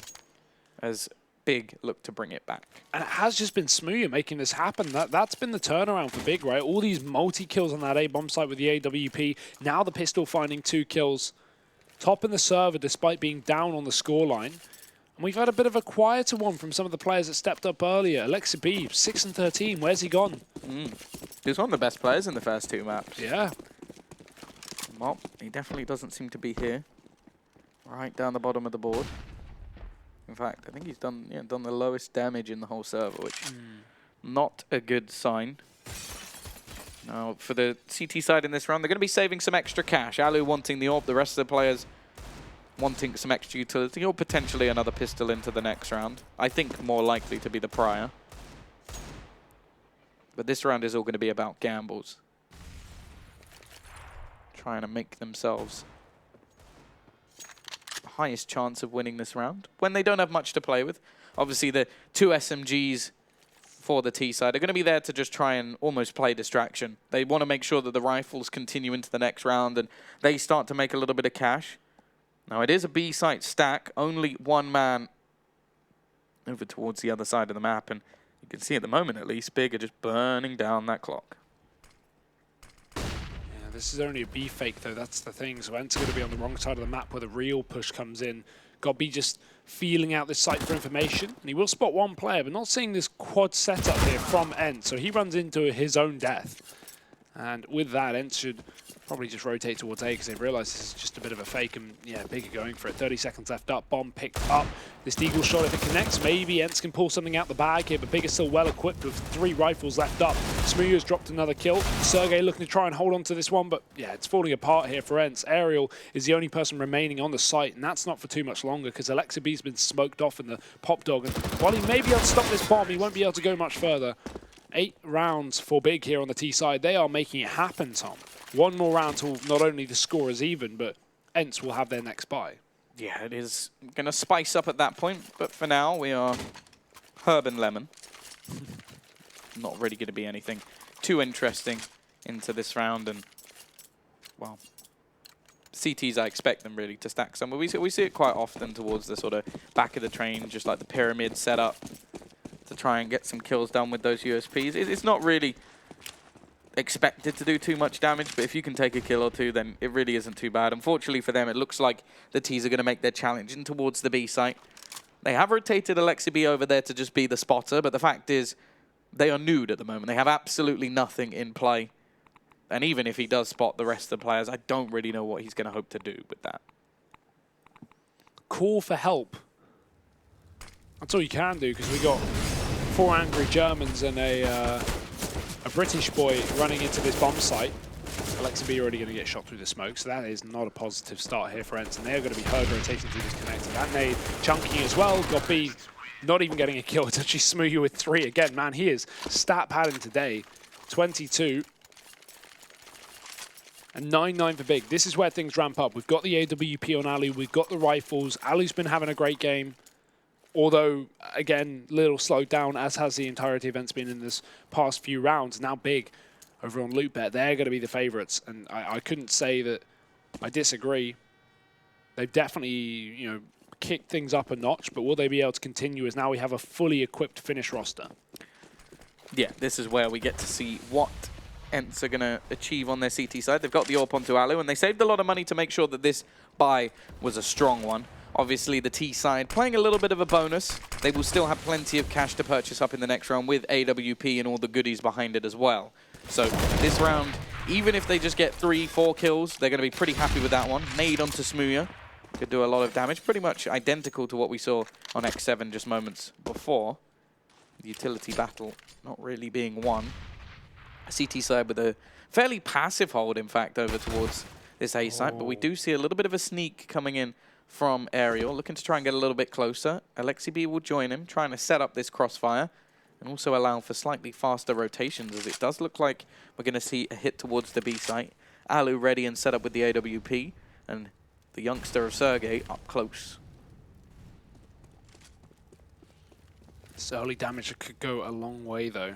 as Big look to bring it back. And it has just been Smooya making this happen. That's been the turnaround for Big, right? All these multi-kills on that A-bomb site with the AWP. Now the pistol finding 2 kills. Top in the server despite being down on the scoreline. And we've had a bit of a quieter one from some of the players that stepped up earlier. Alexa B, 6-13. Where's he gone? He was one of the best players in the first 2 maps. Yeah. Well, he definitely doesn't seem to be here. Right down the bottom of the board. In fact, I think he's done the lowest damage in the whole server, which not a good sign. Now, for the CT side in this round, they're going to be saving some extra cash. Alu wanting the AWP, the rest of the players wanting some extra utility, or potentially another pistol into the next round. I think more likely to be the Prior. But this round is all going to be about gambles. Trying to make themselves highest chance of winning this round when they don't have much to play with. Obviously, the 2 SMGs for the T side are going to be there to just try and almost play distraction. They want to make sure that the rifles continue into the next round and they start to make a little bit of cash. Now, it is a B site stack, only 1 man over towards the other side of the map, and you can see at the moment, at least, Big are just burning down that clock. This is only a B fake, though. That's the thing. So ENCE are going to be on the wrong side of the map where the real push comes in. Got to be just feeling out this site for information. And he will spot 1 player, but not seeing this quad setup here from ENCE. So he runs into his own death. And with that, ENCE should probably just rotate towards A because they realise this is just a bit of a fake. And yeah, Big are going for it. 30 seconds left up. Bomb picked up. This Deagle shot, if it connects, maybe ENCE can pull something out the bag here. But Big is still well equipped with 3 rifles left up. Smooya's dropped another kill. Sergey looking to try and hold on to this one. But yeah, it's falling apart here for ENCE. Aerial is the only person remaining on the site. And that's not for too much longer because Alexa B's been smoked off in the pop dog. And while he may be able to stop this bomb, he won't be able to go much further. 8 rounds for Big here on the T side. They are making it happen, Tom. 1 more round till not only the score is even, but ENCE will have their next buy. Yeah, it is going to spice up at that point, but for now we are herb and lemon. Not really going to be anything too interesting into this round, and well, CTs, I expect them really to stack some, but we see it quite often towards the sort of back of the train, just like the pyramid setup, to try and get some kills done with those USPs. It's not really expected to do too much damage, but if you can take a kill or 2, then it really isn't too bad. Unfortunately for them, it looks like the T's are going to make their challenge in towards the B site. They have rotated Alexa B over there to just be the spotter, but the fact is they are nude at the moment. They have absolutely nothing in play. And even if he does spot the rest of the players, I don't really know what he's going to hope to do with that. Call for help. That's all you can do, because we got 4 angry Germans and a British boy running into this bomb site. ENCE B already going to get shot through the smoke, so that is not a positive start here for ENCE. And they're going to be herd rotating through this connector. That nade chunking as well. Got B not even getting a kill. It's actually Smooya with 3 again. Man, he is stat padding today. 22. And 9-9 for Big. This is where things ramp up. We've got the AWP on Alu. We've got the rifles. Alu's been having a great game. Although, again, little slowed down, as has the entirety of ENCE been in this past few rounds. Now Big over on Loot Bet, they're going to be the favorites. And I couldn't say that I disagree. They've definitely, you know, kicked things up a notch, but will they be able to continue as now we have a fully equipped finish roster? Yeah, this is where we get to see what ENCE are going to achieve on their CT side. They've got the AWP onto Alu, and they saved a lot of money to make sure that this buy was a strong one. Obviously, the T side playing a little bit of a bonus. They will still have plenty of cash to purchase up in the next round with AWP and all the goodies behind it as well. So this round, even if they just get 3-4 kills, they're going to be pretty happy with that one. Nade onto Smooya. Could do a lot of damage. Pretty much identical to what we saw on X7 just moments before. The utility battle not really being won. CT side with a fairly passive hold, in fact, over towards this A site. But we do see a little bit of a sneak coming in from Aerial, looking to try and get a little bit closer. ENCE B will join him, trying to set up this crossfire and also allow for slightly faster rotations, as it does look like we're going to see a hit towards the B site. Alu ready and set up with the AWP, and the youngster of Sergey up close. This early damage could go a long way, though.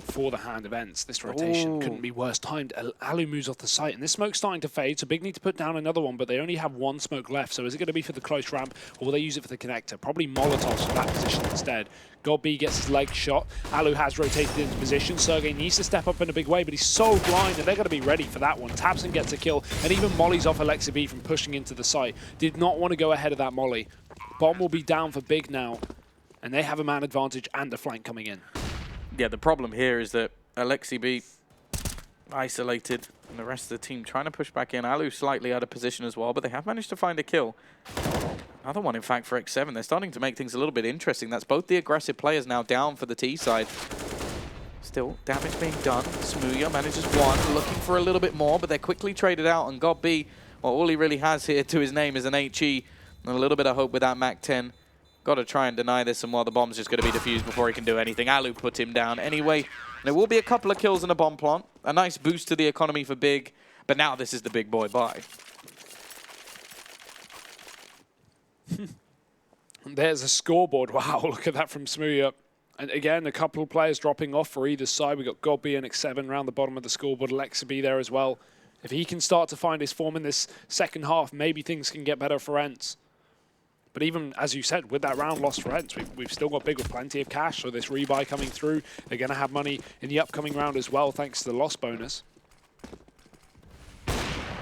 For the hand of ENCE, this rotation couldn't be worse timed. Alu moves off the site, and this smoke's starting to fade, so Big need to put down another one, but they only have 1 smoke left, so is it going to be for the close ramp, or will they use it for the connector? Probably Molotovs for that position instead. GodB gets his leg shot. Alu has rotated into position. Sergey needs to step up in a big way, but he's so blind, and they're going to be ready for that one. Tabson gets a kill, and even mollies off ENCE B from pushing into the site. Did not want to go ahead of that molly. Bomb will be down for Big now, and they have a man advantage and a flank coming in. Yeah, the problem here is that ENCE B isolated and the rest of the team trying to push back in. Alu slightly out of position as well, but they have managed to find a kill. Another one, in fact, for X7. They're starting to make things a little bit interesting. That's both the aggressive players now down for the T side. Still, damage being done. Smooya manages 1, looking for a little bit more, but they're quickly traded out. And GodB, well, all he really has here to his name is an HE and a little bit of hope with that MAC-10. Got to try and deny this, and while the bomb's just going to be defused before he can do anything. Alu put him down anyway. There will be a couple of kills in a bomb plant. A nice boost to the economy for Big, but now this is the big boy buy. There's a scoreboard. Wow, look at that from Smooya. And again, a couple of players dropping off for either side. We've got GodB and X7 around the bottom of the scoreboard. ENCE B there as well. If he can start to find his form in this second half, maybe things can get better for ENCE. But even, as you said, with that round lost for ENCE, we've still got Big with plenty of cash, so this rebuy coming through. They're going to have money in the upcoming round as well, thanks to the loss bonus.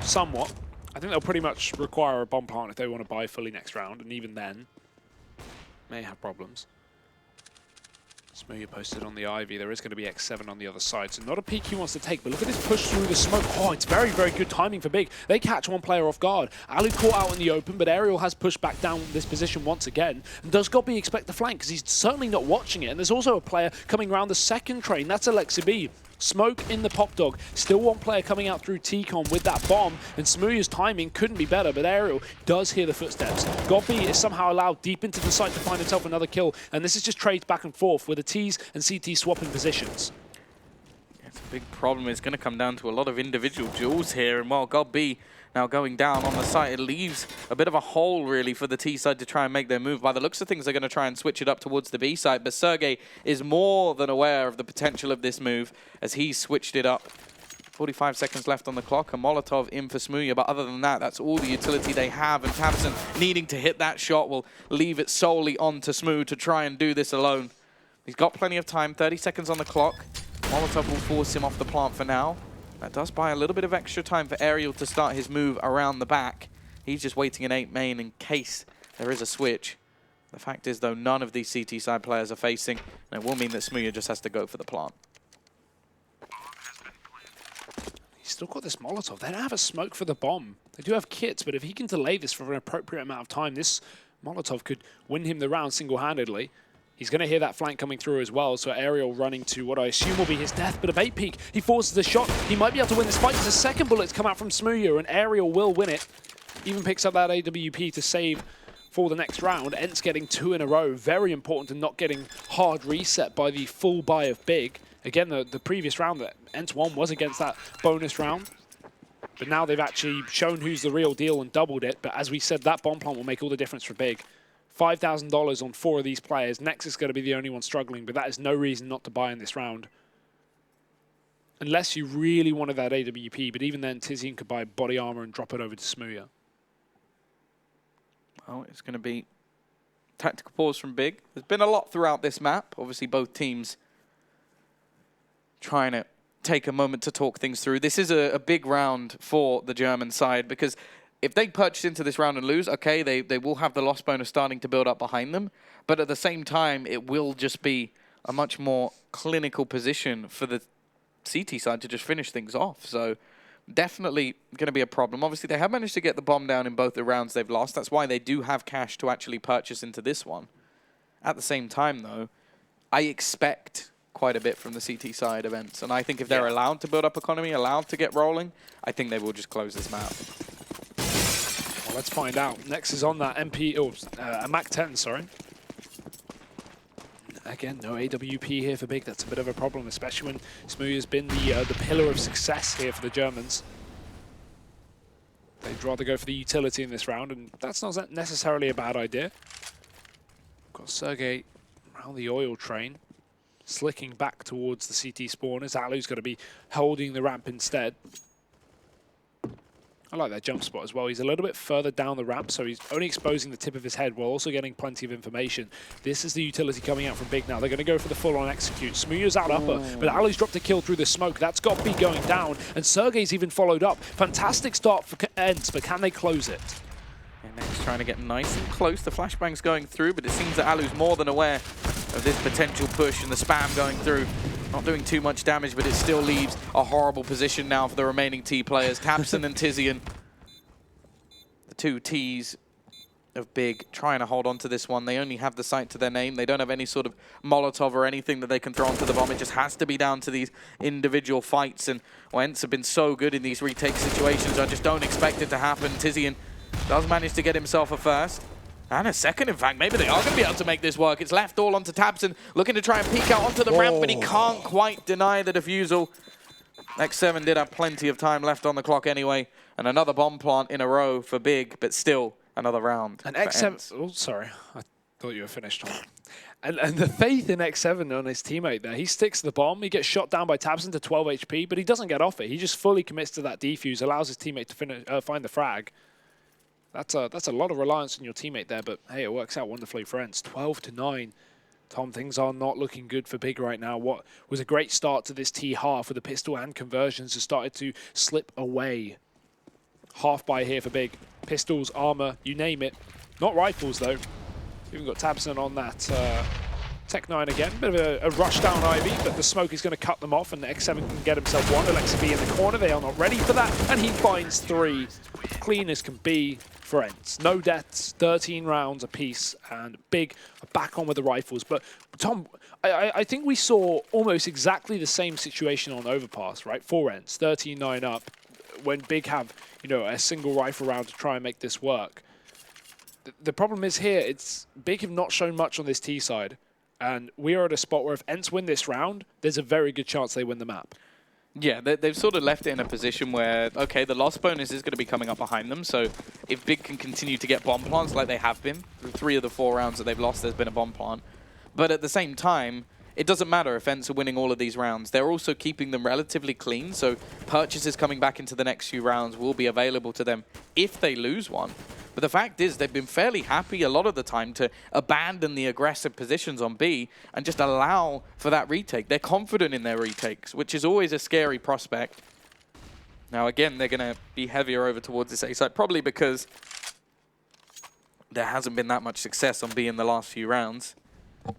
Somewhat. I think they'll pretty much require a bomb plant if they want to buy fully next round, and even then, may have problems. Smooya posted on the Ivy. There is going to be X7 on the other side, so not a peek he wants to take, but look at this push through the smoke. Oh, it's very, very good timing for Big. They catch one player off guard. Alu caught out in the open, but Aerial has pushed back down this position once again. And does GodB expect the flank? Because he's certainly not watching it. And there's also a player coming around the second train. That's ENCE B. Smoke in the pop dog. Still one player coming out through T-Con with that bomb, and Smooya's timing couldn't be better, but Aerial does hear the footsteps. GodB is somehow allowed deep into the site to find himself another kill, and this is just trades back and forth with the T's and CT swapping positions. It's a big problem. It's going to come down to a lot of individual duels here, and while GodB now going down on the site, it leaves a bit of a hole, really, for the T side to try and make their move. By the looks of things, they're going to try and switch it up towards the B side, but Sergey is more than aware of the potential of this move as he switched it up. 45 seconds left on the clock, a Molotov in for Smooya, but other than that, that's all the utility they have, and Tabson needing to hit that shot will leave it solely on to Smooya to try and do this alone. He's got plenty of time, 30 seconds on the clock. Molotov will force him off the plant for now. That does buy a little bit of extra time for Aerial to start his move around the back. He's just waiting in 8 main in case there is a switch. The fact is, though, none of these CT side players are facing, and it will mean that Smooya just has to go for the plant. He's still got this Molotov. They don't have a smoke for the bomb. They do have kits, but if he can delay this for an appropriate amount of time, this Molotov could win him the round single-handedly. He's going to hear that flank coming through as well, so Aerial running to what I assume will be his death, but a bait peek. He forces the shot. He might be able to win this fight. There's a second bullet to come out from Smooya, and Aerial will win it. Even picks up that AWP to save for the next round. ENCE getting 2 in a row. Very important and not getting hard reset by the full buy of BIG. Again, the previous round that ENCE won was against that bonus round. But now they've actually shown who's the real deal and doubled it. But as we said, that bomb plant will make all the difference for BIG. $5,000 on 4 of these players. Nex is going to be the only one struggling, but that is no reason not to buy in this round. Unless you really wanted that AWP, but even then, Tizian could buy body armor and drop it over to Smooya. Well, it's going to be tactical pause from BIG. There's been a lot throughout this map. Obviously, both teams trying to take a moment to talk things through. This is a big round for the German side because if they purchase into this round and lose, okay, they will have the loss bonus starting to build up behind them. But at the same time, it will just be a much more clinical position for the CT side to just finish things off. So definitely going to be a problem. Obviously, they have managed to get the bomb down in both the rounds they've lost. That's why they do have cash to actually purchase into this one. At the same time, though, I expect quite a bit from the CT side of ENCE. And I think if they're allowed to build up economy, allowed to get rolling, I think they will just close this map. Well, let's find out. Next is on that a MAC-10, sorry. Again, no AWP here for BIG. That's a bit of a problem, especially when Smooya's been the pillar of success here for the Germans. They'd rather go for the utility in this round, and that's not necessarily a bad idea. Got Sergey around the oil train, slicking back towards the CT spawners. Alu's going to be holding the ramp instead. I like that jump spot as well. He's a little bit further down the ramp, so he's only exposing the tip of his head while also getting plenty of information. This is the utility coming out from BIG now. They're going to go for the full-on execute. Smooya's out upper, but Alu's dropped a kill through the smoke. That's got to be going down, and Sergey's even followed up. Fantastic start for ENCE, but can they close it? And Nex trying to get nice and close. The flashbang's going through, but it seems that Alu's more than aware of this potential push and the spam going through. Not doing too much damage, but it still leaves a horrible position now for the remaining T players. tabseN and Tizian, the two Ts of BIG, trying to hold on to this one. They only have the sight to their name. They don't have any sort of Molotov or anything that they can throw onto the bomb. It just has to be down to these individual fights. And ENCE have been so good in these retake situations. I just don't expect it to happen. Tizian does manage to get himself a first. And a second, in fact. Maybe they are going to be able to make this work. It's left all onto tabseN, looking to try and peek out onto the ramp, but he can't quite deny the defusal. X7 did have plenty of time left on the clock anyway. And another bomb plant in a row for BIG, but still another round. And X7, oh, sorry. I thought you were finished. And the faith in X7 on his teammate there. He sticks the bomb. He gets shot down by tabseN to 12 HP, but he doesn't get off it. He just fully commits to that defuse, allows his teammate to finish, find the frag. That's a lot of reliance on your teammate there, but hey, it works out wonderfully for ENCE. 12-9. Tom, things are not looking good for BIG right now. What was a great start to this T half with the pistol and conversions has started to slip away. Half buy here for BIG. Pistols, armor, you name it. Not rifles though. Even got tabseN on that Tech 9 again. Bit of a rush down Ivy, but the smoke is going to cut them off, and X7 can get himself one. Alexa B in the corner. They are not ready for that, and he finds 3. Clean as can be for ENCE. No deaths, 13 rounds apiece, and BIG are back on with the rifles. But Tom, I think we saw almost exactly the same situation on Overpass, right? For ENCE, 13-9 up, when BIG have, you know, a single rifle round to try and make this work. The problem is here, it's BIG have not shown much on this T side, and we are at a spot where if ENCE win this round, there's a very good chance they win the map. Yeah, they've sort of left it in a position where, okay, the loss bonus is going to be coming up behind them, so if BIG can continue to get bomb plants like they have been, 3 of the 4 rounds that they've lost, there's been a bomb plant. But at the same time, it doesn't matter if ENCE are winning all of these rounds. They're also keeping them relatively clean, so purchases coming back into the next few rounds will be available to them if they lose one. But the fact is, they've been fairly happy a lot of the time to abandon the aggressive positions on B and just allow for that retake. They're confident in their retakes, which is always a scary prospect. Now, again, they're going to be heavier over towards this A side, probably because there hasn't been that much success on B in the last few rounds.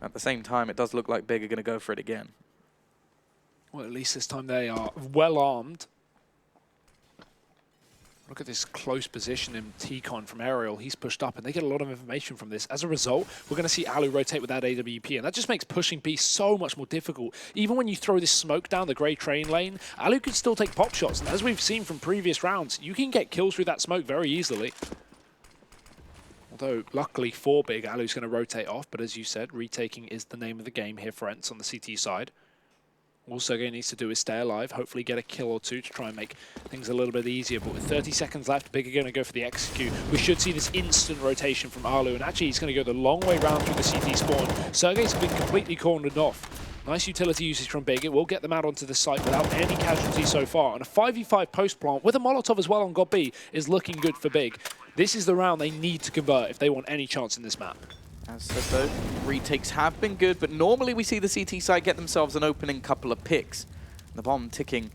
At the same time, it does look like BIG are going to go for it again. Well, at least this time they are well armed. Look at this close position in T-Con from Aerial. He's pushed up, and they get a lot of information from this. As a result, we're going to see Alu rotate with that AWP, and that just makes pushing B so much more difficult. Even when you throw this smoke down the grey train lane, Alu can still take pop shots, and as we've seen from previous rounds, you can get kills through that smoke very easily. Although, luckily for Big, Alu's going to rotate off, but as you said, retaking is the name of the game here for ENCE on the CT side. All Sergey needs to do is stay alive, hopefully get a kill or two to try and make things a little bit easier. But with 30 seconds left, Big are going to go for the execute. We should see this instant rotation from Alu, and actually he's going to go the long way round through the CT spawn. Sergey's been completely cornered off. Nice utility usage from Big. It will get them out onto the site without any casualties so far. And a 5v5 post-plant with a Molotov as well on God B is looking good for Big. This is the round they need to convert if they want any chance in this map. As said though, retakes have been good, but normally we see the CT side get themselves an opening couple of picks. The bomb ticking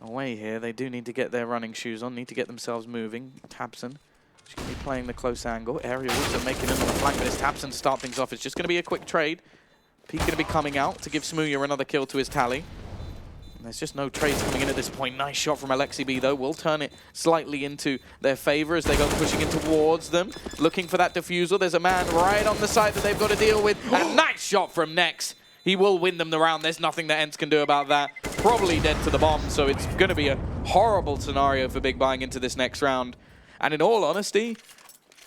away here. They do need to get their running shoes on, need to get themselves moving. Tabson is going to be playing the close angle. Aerial also making it on the flank, but it's Tabson to start things off. It's just going to be a quick trade. Peak going to be coming out to give Smooya another kill to his tally. There's just no trades coming in at this point. Nice shot from Alexi B, though. Will turn it slightly into their favor as they go pushing in towards them. Looking for that defusal. There's a man right on the side that they've got to deal with. And a nice shot from Nex. He will win them the round. There's nothing that ENCE can do about that. Probably dead to the bomb, so it's going to be a horrible scenario for Big buying into this next round. And in all honesty,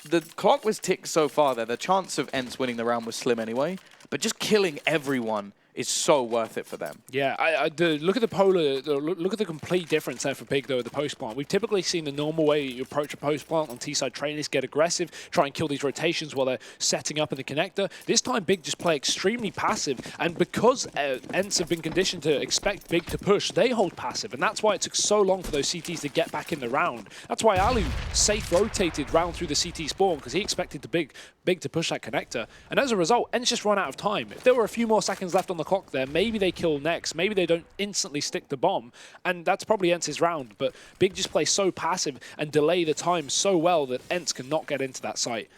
the clock was ticked so far there. The chance of ENCE winning the round was slim anyway. But just killing everyone is so worth it for them. Yeah, look at the polar, look at the complete difference there for Big, though, at the post plant. We've typically seen the normal way you approach a post plant on T-side trainers, get aggressive, try and kill these rotations while they're setting up in the connector. This time, Big just play extremely passive, and because ENCE have been conditioned to expect Big to push, they hold passive, and that's why it took so long for those CTs to get back in the round. That's why Alu safe rotated round through the CT spawn, because he expected the Big to push that connector, and as a result, ENCE just run out of time. If there were a few more seconds left on the clock there, maybe they kill Nex, maybe they don't instantly stick the bomb, and that's probably ENCE's round, but Big just play so passive and delay the time so well that ENCE cannot get into that site.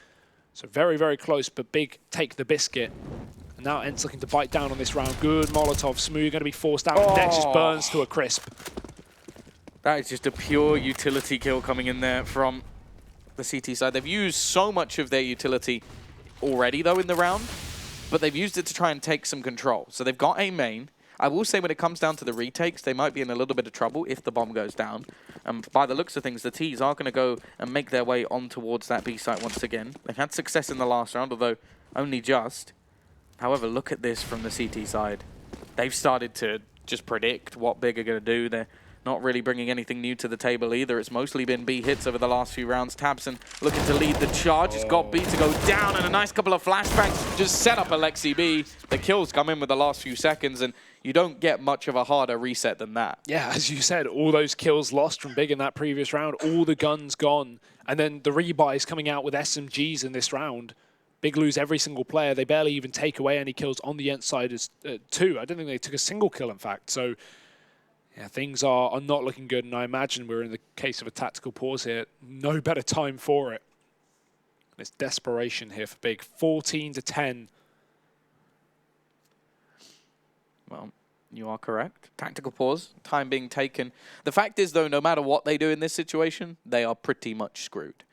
So very, very close, but Big take the biscuit. And now ENCE looking to bite down on this round. Good Molotov. Smooth going to be forced out. Oh. Nex just burns to a crisp. That is just a pure utility kill coming in there from the CT side. They've used so much of their utility already, though, in the round, but they've used it to try and take some control. So they've got a main. I will say when it comes down to the retakes, they might be in a little bit of trouble if the bomb goes down. By the looks of things, the Ts are going to go and make their way on towards that B site once again. They've had success in the last round, although only just. However, look at this from the CT side. They've started to just predict what Big are going to do. They're not really bringing anything new to the table either. It's mostly been B hits over the last few rounds. Tabson looking to lead the charge. It's got B to go down, and a nice couple of flashbangs just set up Alexi B. The kills come in with the last few seconds, and you don't get much of a harder reset than that. Yeah, as you said, all those kills lost from Big in that previous round, all the guns gone, and then the rebuys coming out with SMGs in this round. Big lose every single player. They barely even take away any kills on the ENCE side as two. I don't think they took a single kill, in fact. So yeah, things are not looking good, and I imagine we're in the case of a tactical pause here. No better time for it. It's desperation here for Big. 14-10. Well, you are correct. Tactical pause, time being taken. The fact is, though, no matter what they do in this situation, they are pretty much screwed.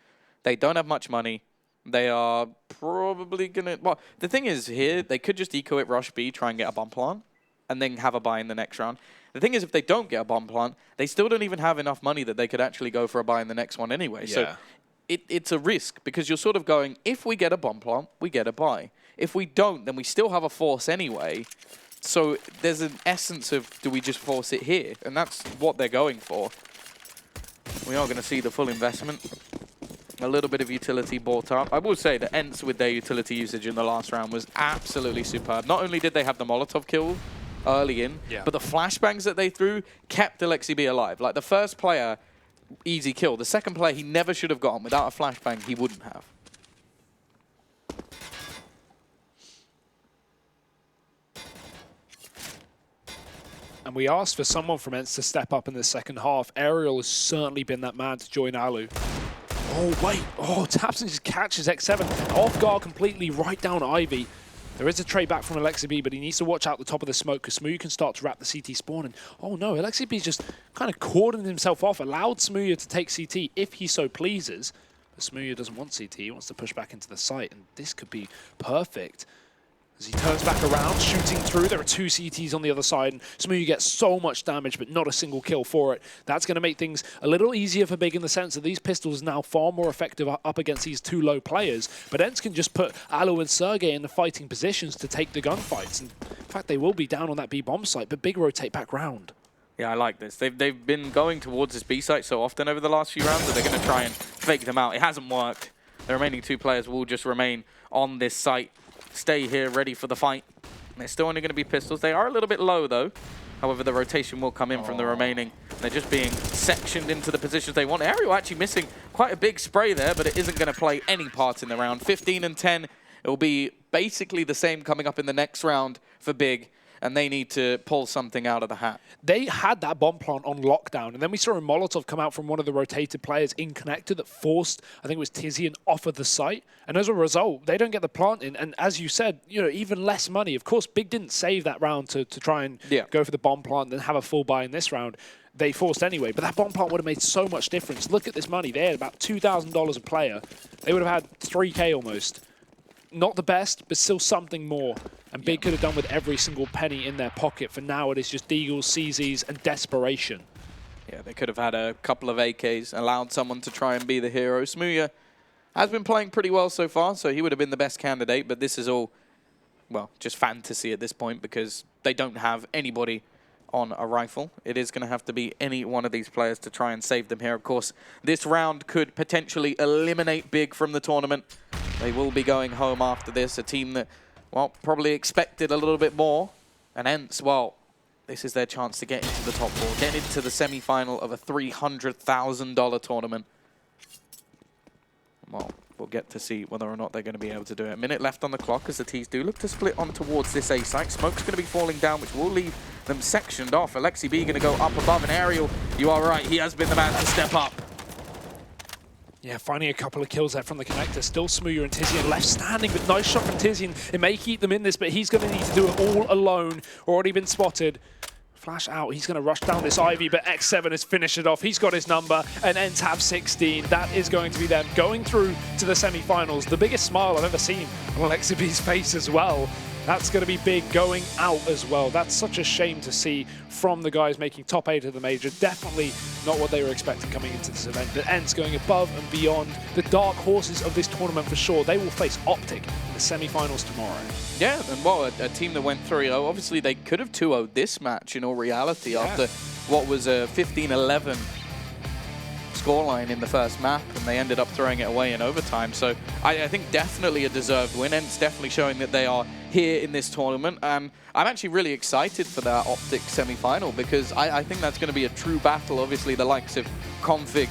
They don't have much money. They are probably going to... Well, the thing is here, they could just eco it, rush B, try and get a bomb plant, and then have a buy in the next round. The thing is, if they don't get a bomb plant, they still don't even have enough money that they could actually go for a buy in the next one anyway. Yeah. So it's a risk, because you're sort of going, if we get a bomb plant, we get a buy. If we don't, then we still have a force anyway. So there's an essence of, do we just force it here? And that's what they're going for. We are going to see the full investment. A little bit of utility bought up. I will say that ENCE with their utility usage in the last round was absolutely superb. Not only did they have the Molotov kill early in, but the flashbangs that they threw kept Alexi B alive. Like the first player, easy kill. The second player, he never should have gotten. Without a flashbang, he wouldn't have. And we asked for someone from ENCE to step up in the second half. Aerial has certainly been that man to join Alu. Oh, wait. Oh, Tabson just catches X7 off guard completely right down Ivy. There is a trade back from Alexa, but he needs to watch out the top of the smoke because Smooya can start to wrap the CT spawn. And oh no, Alexa just kind of cordoning himself off, allowed Smooya to take CT if he so pleases. But Smooya doesn't want CT, he wants to push back into the site, and this could be perfect. As he turns back around, shooting through, there are 2 CTs on the other side, and Smooya gets so much damage, but not a single kill for it. That's going to make things a little easier for Big in the sense that these pistols are now far more effective up against these 2 low players. But ENCE can just put Alu and Sergey in the fighting positions to take the gunfights. And in fact, they will be down on that B bomb site, but Big rotate back round. Yeah, I like this. They've been going towards this B site so often over the last few rounds that they're going to try and fake them out. It hasn't worked. The remaining 2 players will just remain on this site, stay here ready for the fight. And they're still only going to be pistols. They are a little bit low though. However, the rotation will come in from the remaining. They're just being sectioned into the positions they want. Aerial actually missing quite a big spray there, but it isn't going to play any part in the round. 15 and 10. It will be basically the same coming up in the next round for Big. And they need to pull something out of the hat. They had that bomb plant on lockdown, and then we saw a Molotov come out from one of the rotated players in connector that forced, I think it was Tizian, off of the site. And as a result, they don't get the plant in. And as you said, you know, even less money. Of course, Big didn't save that round to try and go for the bomb plant and have a full buy in this round. They forced anyway, but that bomb plant would have made so much difference. Look at this money. They had about $2,000 a player. They would have had 3K almost. Not the best, but still something more. And Big could have done with every single penny in their pocket. For now, it is just Deagles, CZs, and desperation. Yeah, they could have had a couple of AKs, allowed someone to try and be the hero. Smooya has been playing pretty well so far, so he would have been the best candidate. But this is all, well, just fantasy at this point because they don't have anybody on a rifle. It is going to have to be any one of these players to try and save them here. Of course, this round could potentially eliminate Big from the tournament. They will be going home after this, a team that, well, probably expected a little bit more. And ENCE, well, this is their chance to get into the top 4, get into the semi-final of a $300,000 tournament. Well, we'll get to see whether or not they're going to be able to do it. A minute left on the clock as the T's do look to split on towards this A site. Smoke's going to be falling down, which will leave them sectioned off. Alexa B going to go up above, and Aerial, you are right, he has been the man to step up. Yeah, finding a couple of kills there from the connector. Still Smooya and Tizian left standing, but nice shot from Tizian. It may keep them in this, but he's going to need to do it all alone. Already been spotted. Flash out, he's going to rush down this Ivy, but X7 has finished it off. He's got his number, and ENCE have 16. That is going to be them going through to the semi-finals. The biggest smile I've ever seen on Alexa B's face as well. That's going to be Big going out as well. That's such a shame to see from the guys making top 8 of the major. Definitely not what they were expecting coming into this event. But ENCE going above and beyond. The dark horses of this tournament for sure. They will face Optic in the semi-finals tomorrow. Yeah, and well, a team that went 3-0, obviously they could have 2-0'd this match in all reality after what was a 15-11 scoreline in the first map, and they ended up throwing it away in overtime. So I think definitely a deserved win, and it's definitely showing that they are here in this tournament. And I'm actually really excited for that Optic semi-final because I think that's going to be a true battle. Obviously, the likes of Config,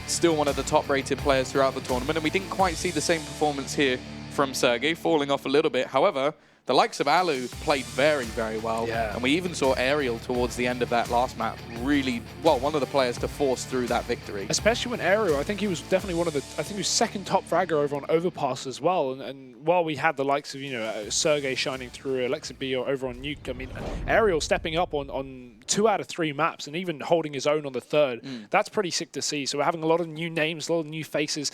still one of the top-rated players throughout the tournament, and we didn't quite see the same performance here from Sergey, falling off a little bit. However, the likes of Alu played very, very well. Yeah. And we even saw Aerial towards the end of that last map really, well, one of the players to force through that victory. Especially when Aerial, I think he was definitely one of the, I think he was second top fragger over on Overpass as well. And while we had the likes of, you know, Sergey shining through, Alexa B over on Nuke, I mean, Aerial stepping up on 2 out of 3 maps and even holding his own on the 3rd. That's pretty sick to see. So we're having a lot of new names, a lot of new faces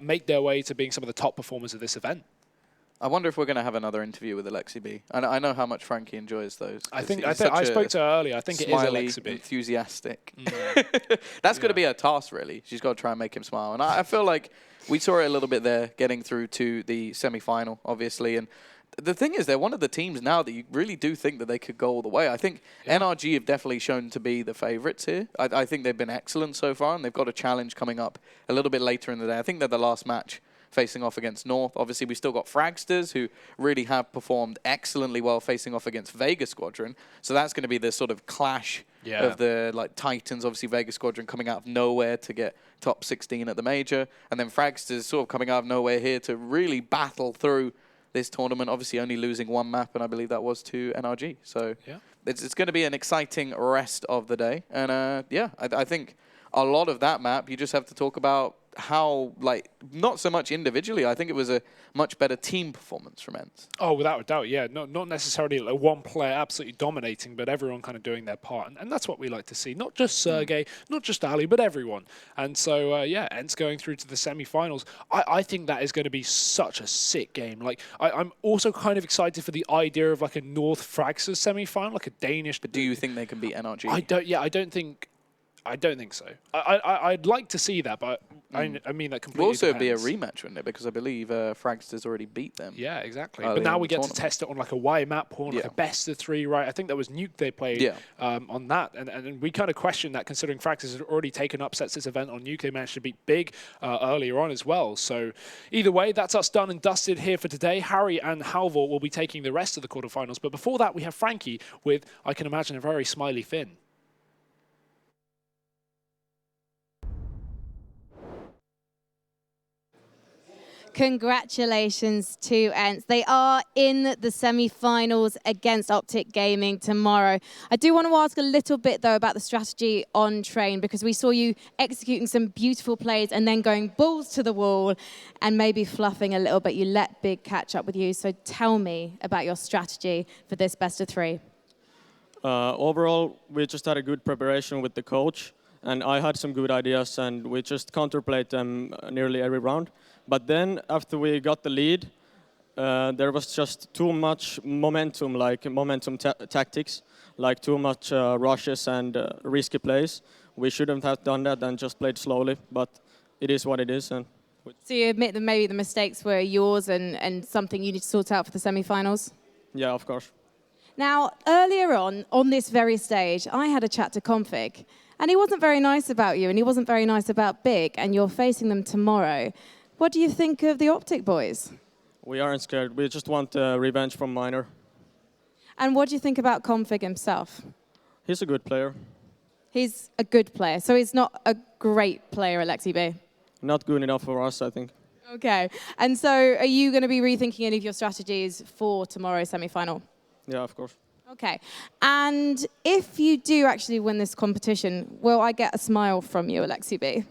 make their way to being some of the top performers of this event. I wonder if we're going to have another interview with Alexa B. I know how much Frankie enjoys those. I spoke to her earlier. I think it is Alexa B. Enthusiastic. That's going to be her task, really. She's got to try and make him smile. And I feel like we saw it a little bit there, getting through to the semi-final, obviously. And the thing is, they're one of the teams now that you really do think that they could go all the way. I think NRG have definitely shown to be the favourites here. I think they've been excellent so far, and they've got a challenge coming up a little bit later in the day. I think they're the last match facing off against North. Obviously, we still got Fragsters, who really have performed excellently well facing off against Vega Squadron. So that's going to be the sort of clash of the Titans. Obviously, Vega Squadron coming out of nowhere to get top 16 at the major. And then Fragsters sort of coming out of nowhere here to really battle through this tournament. Obviously, only losing 1 map, and I believe that was to NRG. So it's going to be an exciting rest of the day. And I think a lot of that map, you just have to talk about how, like, not so much individually. I think it was a much better team performance from ENCE. Oh, without a doubt, yeah. Not necessarily like one player absolutely dominating, but everyone kind of doing their part. And that's what we like to see. Not just Sergey, not just Ali, but everyone. And so, yeah, ENCE going through to the semi-finals. I think that is going to be such a sick game. Like, I'm also kind of excited for the idea of like a North Fraxers semi-final, like a Danish. But do you think they can beat NRG? I don't think so. I'd like to see that, but I mean that completely Also, it'd depends. be a rematch, wouldn't it? Because I believe Fragsters already beat them. Yeah, exactly. But now we get to test it on like a Y map or like a best of 3, right? I think that was Nuke they played on that. And we kind of question that considering Fragsters had already taken upsets this event on Nuke. They managed to beat Big earlier on as well. So either way, that's us done and dusted here for today. Harry and Halvor will be taking the rest of the quarterfinals. But before that, we have Frankie with, I can imagine, a very smiley Finn. Congratulations to ENCE. They are in the semi-finals against Optic Gaming tomorrow. I do want to ask a little bit, though, about the strategy on Train, because we saw you executing some beautiful plays and then going balls to the wall and maybe fluffing a little bit. You let Big catch up with you. So tell me about your strategy for this best of 3. Overall, we just had a good preparation with the coach, and I had some good ideas, and we just counterplayed them nearly every round. But then, after we got the lead, there was just too much momentum, like momentum tactics, like too much rushes and risky plays. We shouldn't have done that and just played slowly, but it is what it is. And so you admit that maybe the mistakes were yours and something you need to sort out for the semi-finals? Yeah, of course. Now, earlier on this very stage, I had a chat to Config, and he wasn't very nice about you, and he wasn't very nice about Big, and you're facing them tomorrow. What do you think of the Optic boys? We aren't scared. We just want revenge from Minor. And what do you think about Config himself? He's a good player. He's a good player, so he's not a great player at Lexi B? Not good enough for us, I think. Okay. And so are you going to be rethinking any of your strategies for tomorrow's semi-final? Yeah, of course. Okay. And if you do actually win this competition, will I get a smile from you, Lexi B?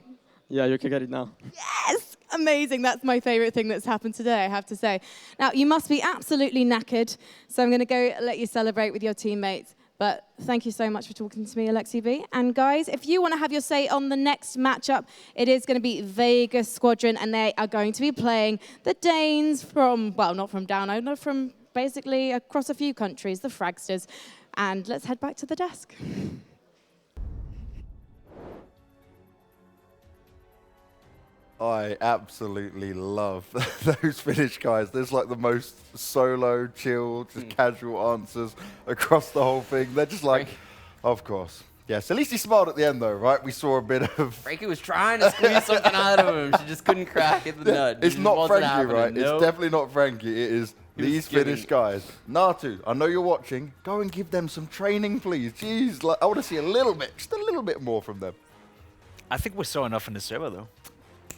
Yeah, you can get it now. Yes! Amazing. That's my favorite thing that's happened today, I have to say. Now, you must be absolutely knackered, so I'm going to go let you celebrate with your teammates. But thank you so much for talking to me, Alexi B. And guys, if you want to have your say on the next matchup, it is going to be Vegas Squadron, and they are going to be playing the Danes from, well, not from down under, from basically across a few countries, the Fragsters. And let's head back to the desk. I absolutely love those Finnish guys. There's like the most solo, chill, just casual answers across the whole thing. They're just like, of course. Yes, at least he smiled at the end though, right? We saw a bit of... Frankie was trying to squeeze something out of him. She just couldn't crack it the nut. It's not Frankie, right? Nope. It's definitely not Frankie. It is these Finnish guys. Natu, I know you're watching. Go and give them some training, please. Jeez, like, I want to see a little bit, just a little bit more from them. I think we saw enough in the server though.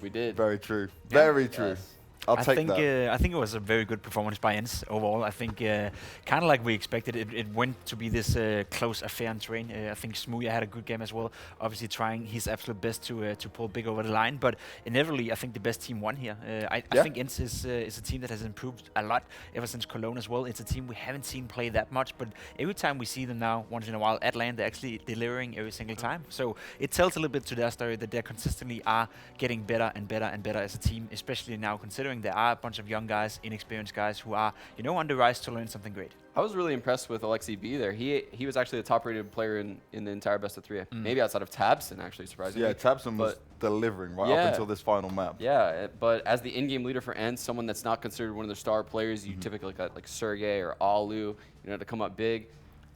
We did. Very true. Yeah. Very true. Yes. I'll take that. I think it was a very good performance by ENCE overall. I think kind of like we expected, it went to be this close affair on Train. I think Smooya had a good game as well, obviously trying his absolute best to pull Big over the line. But inevitably, I think the best team won here. I think ENCE is a team that has improved a lot ever since Cologne as well. It's a team we haven't seen play that much, but every time we see them now, once in a while, at LAN, they're actually delivering every single time. So it tells a little bit to their story that they consistently are getting better and better and better as a team, especially now considering there are a bunch of young guys, inexperienced guys who are, you know, on the rise to learn something great. I was really impressed with Alexi B there. He was actually the top-rated player in the entire best of 3. Maybe outside of Tabson, actually, surprisingly. Yeah, Tabson was delivering right up until this final map. Yeah, but as the in-game leader for ENCE, someone that's not considered one of their star players, you typically got like Sergey or Alu, you know, to come up big.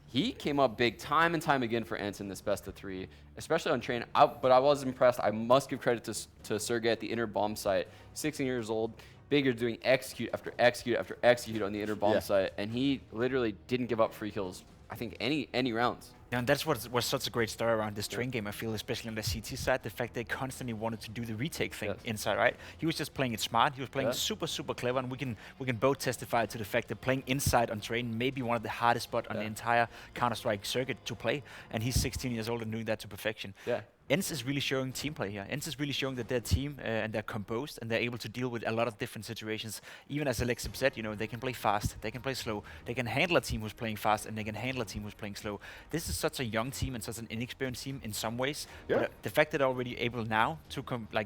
He came up big time and time again for ENCE in this best of 3, especially on Train. But I was impressed. I must give credit to Sergey at the inner bomb site. 16 years old. Big is doing execute after execute after execute on the inner bomb site, and he literally didn't give up free kills, I think, any rounds. Yeah, and that's what was such a great story around this train game, I feel, especially on the CT side, the fact they constantly wanted to do the retake thing inside, right? He was just playing it smart, he was playing super, super clever, and we can both testify to the fact that playing inside on train may be one of the hardest spot on the entire Counter-Strike circuit to play, and he's 16 years old and doing that to perfection. Yeah. ENCE is really showing team play here. ENCE is really showing that their team and they're composed and they're able to deal with a lot of different situations. Even as Alexib said, you know, they can play fast, they can play slow, they can handle a team who's playing fast, and they can handle a team who's playing slow. This is such a young team and such an inexperienced team in some ways. Yeah. But the fact that they're already able now to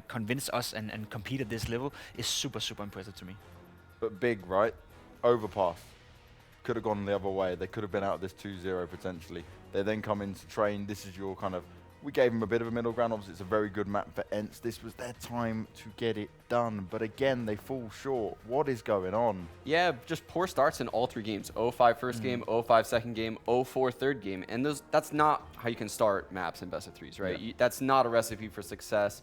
convince us and compete at this level is super, super impressive to me. But big, right? Overpass. Could have gone the other way. They could have been out of this 2-0 potentially. They then come into train. This is your kind of... We gave them a bit of a middle ground. Obviously, it's a very good map for ENCE. This was their time to get it done. But again, they fall short. What is going on? Yeah, just poor starts in all 3 games. 0-5 first game, 0-5 second game, 0-4 third game. And that's not how you can start maps in best of 3s, right? Yeah. That's not a recipe for success.